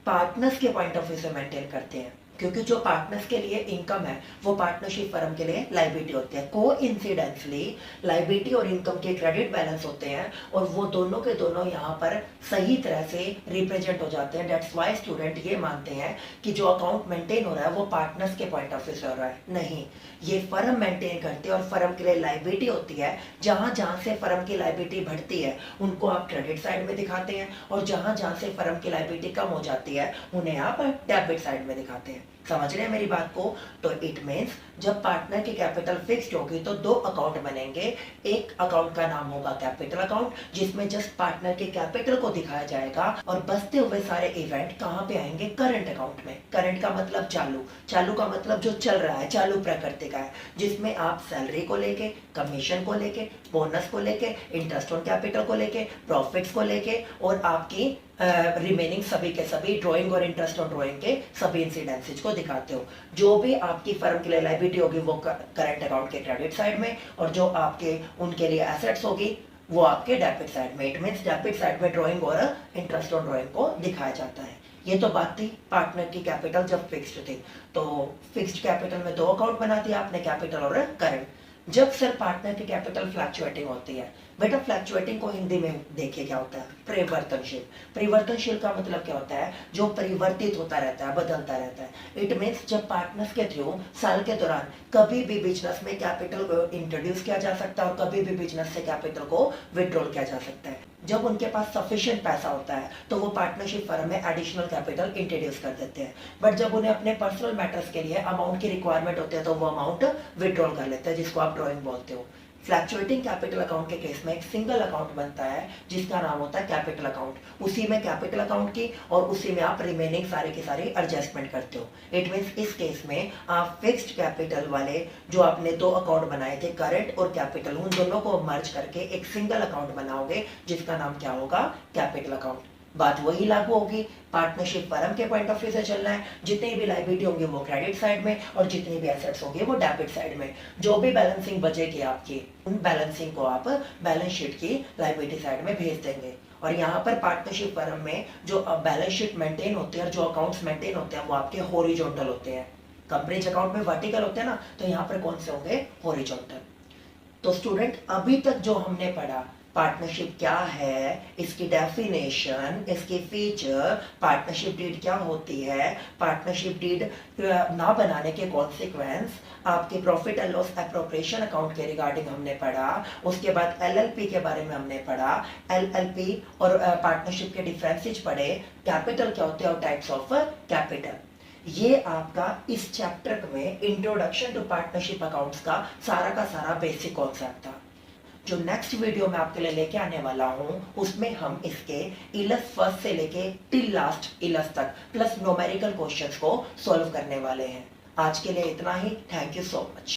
पार्टनर्स के पॉइंट ऑफ व्यू से मेंटेन करते हैं, क्योंकि जो पार्टनर्स के लिए इनकम है वो पार्टनरशिप फर्म के लिए लाइबिलिटी होती है। कोइंसिडेंटली लाइबिलिटी और इनकम के क्रेडिट बैलेंस होते हैं और वो दोनों के दोनों यहाँ पर सही तरह से रिप्रेजेंट हो जाते हैं। दैट्स वाई स्टूडेंट ये मानते हैं कि जो अकाउंट मेंटेन हो रहा है वो पार्टनर्स के पॉइंट ऑफ व्यू से हो रहा है। नहीं, ये फर्म मेंटेन करती है और फर्म के लिए लाइबिलिटी होती है। जहां जहां से फर्म की लाइबिलिटी बढ़ती है उनको आप क्रेडिट साइड में दिखाते हैं और जहां जहां से फर्म की लाइबिलिटी कम हो जाती है उन्हें आप डेबिट साइड में दिखाते हैं। समझ रहे हैं मेरी बात को? तो इट मीन्स जब पार्टनर की कैपिटल फिक्स्ड होगी तो दो अकाउंट बनेंगे। एक अकाउंट का नाम होगा कैपिटल अकाउंट, जिसमें जस्ट पार्टनर के कैपिटल को दिखाया जाएगा और बचते हुए सारे इवेंट कहां पे आएंगे? करंट अकाउंट में। करंट का मतलब चालू, चालू का मतलब जो चल रहा है, चालू प्रकृति का है, जिसमें आप सैलरी को लेके, कमीशन को लेके, बोनस को लेके, इंटरेस्ट ऑन कैपिटल को लेके, प्रॉफिट्स को लेके और आपकी रिमेनिंग सभी के सभी ड्राइंग और इंटरेस्ट ऑन ड्राइंग के सभी इंसिडेंसेज को दिखाते हो। जो भी आपकी फर्म के लिए लायबिलिटी होगी वो करंट अकाउंट के क्रेडिट साइड में और जो आपके उनके लिए एसेट्स होगी वो आपके डेबिट साइड में। इट मींस डेबिट साइड में ड्राइंग और इंटरेस्ट ऑन ड्राइंग को दिखाया जाता है। ये तो बात थी पार्टनर की कैपिटल जब फिक्स्ड थी। तो फिक्स्ड कैपिटल में दो अकाउंट बना दिया आपने, कैपिटल और करंट। जब सर पार्टनर की कैपिटल फ्लक्चुएटिंग होती है, बेटा फ्लक्चुएटिंग को हिंदी में देखिए क्या होता है? परिवर्तनशील। परिवर्तनशील का मतलब क्या होता है? जो परिवर्तित होता रहता है, बदलता रहता है। इट मीन्स जब पार्टनर्स के थ्रू साल के दौरान कभी भी बिजनेस में कैपिटल को इंट्रोड्यूस किया जा सकता है और कभी भी बिजनेस से कैपिटल को विड्रॉल किया जा सकता है। जब उनके पास सफिशिएंट पैसा होता है तो वो पार्टनरशिप फर्म में एडिशनल कैपिटल इंट्रोड्यूस कर देते हैं। बट जब उन्हें अपने पर्सनल मैटर्स के लिए अमाउंट की रिक्वायरमेंट होती है तो वो अमाउंट विड्रॉल कर लेते हैं, जिसको आप ड्रॉइंग बोलते हो। फ्लक्चुएटिंग कैपिटल अकाउंट के केस में एक सिंगल अकाउंट बनता है जिसका नाम होता है कैपिटल अकाउंट। उसी में कैपिटल अकाउंट की और उसी में आप रिमेनिंग सारे के सारे एडजस्टमेंट करते हो। इट मींस इस केस में आप फिक्स्ड कैपिटल वाले जो आपने दो अकाउंट बनाए थे, करंट और कैपिटल, उन दोनों को मर्ज करके एक सिंगल अकाउंट बनाओगे जिसका नाम क्या होगा? Capital account. बात वही लागू होगी, पार्टनरशिप फर्म के पॉइंट ऑफ व्यू से चलना है। जितनी भी लायबिलिटी होंगी वो क्रेडिट साइड में और जितनी भी एसेट्स होंगे वो डेबिट साइड में। जो भी बैलेंसिंग बचेगी आपकी, उन बैलेंसिंग को आप बैलेंस शीट की लायबिलिटी साइड में भेज देंगे। और यहाँ पर पार्टनरशिप फर्म में जो बैलेंस शीट मेंटेन होती है और जो अकाउंट्स मेंटेन होते हैं वो आपके हॉरिजॉन्टल होते हैं। कंपनीज अकाउंट में वर्टिकल होते हैं ना, तो यहाँ पर कौन से होंगे? हॉरिजॉन्टल। तो स्टूडेंट अभी तक जो हमने पढ़ा, पार्टनरशिप क्या है, इसकी डेफिनेशन, इसके फीचर, पार्टनरशिप डीड क्या होती है, पार्टनरशिप डीड ना बनाने के कॉन्सिक्वेंस, आपके profit and loss appropriation account के रिगार्डिंग हमने पढ़ा। उसके बाद एलएलपी के बारे में हमने पढ़ा। एलएलपी और पार्टनरशिप के डिफरेंसेस पढ़े। कैपिटल क्या होते हैं और टाइप्स ऑफ कैपिटल। ये आपका इस चैप्टर में इंट्रोडक्शन टू पार्टनरशिप अकाउंट्स का सारा बेसिक कॉन्सेप्ट था। जो नेक्स्ट वीडियो में आपके लिए लेके आने वाला हूं उसमें हम इसके इलस फर्स्ट से लेके टिल लास्ट इलस तक प्लस न्यूमेरिकल क्वेश्चंस को सॉल्व करने वाले हैं। आज के लिए इतना ही। Thank you so much.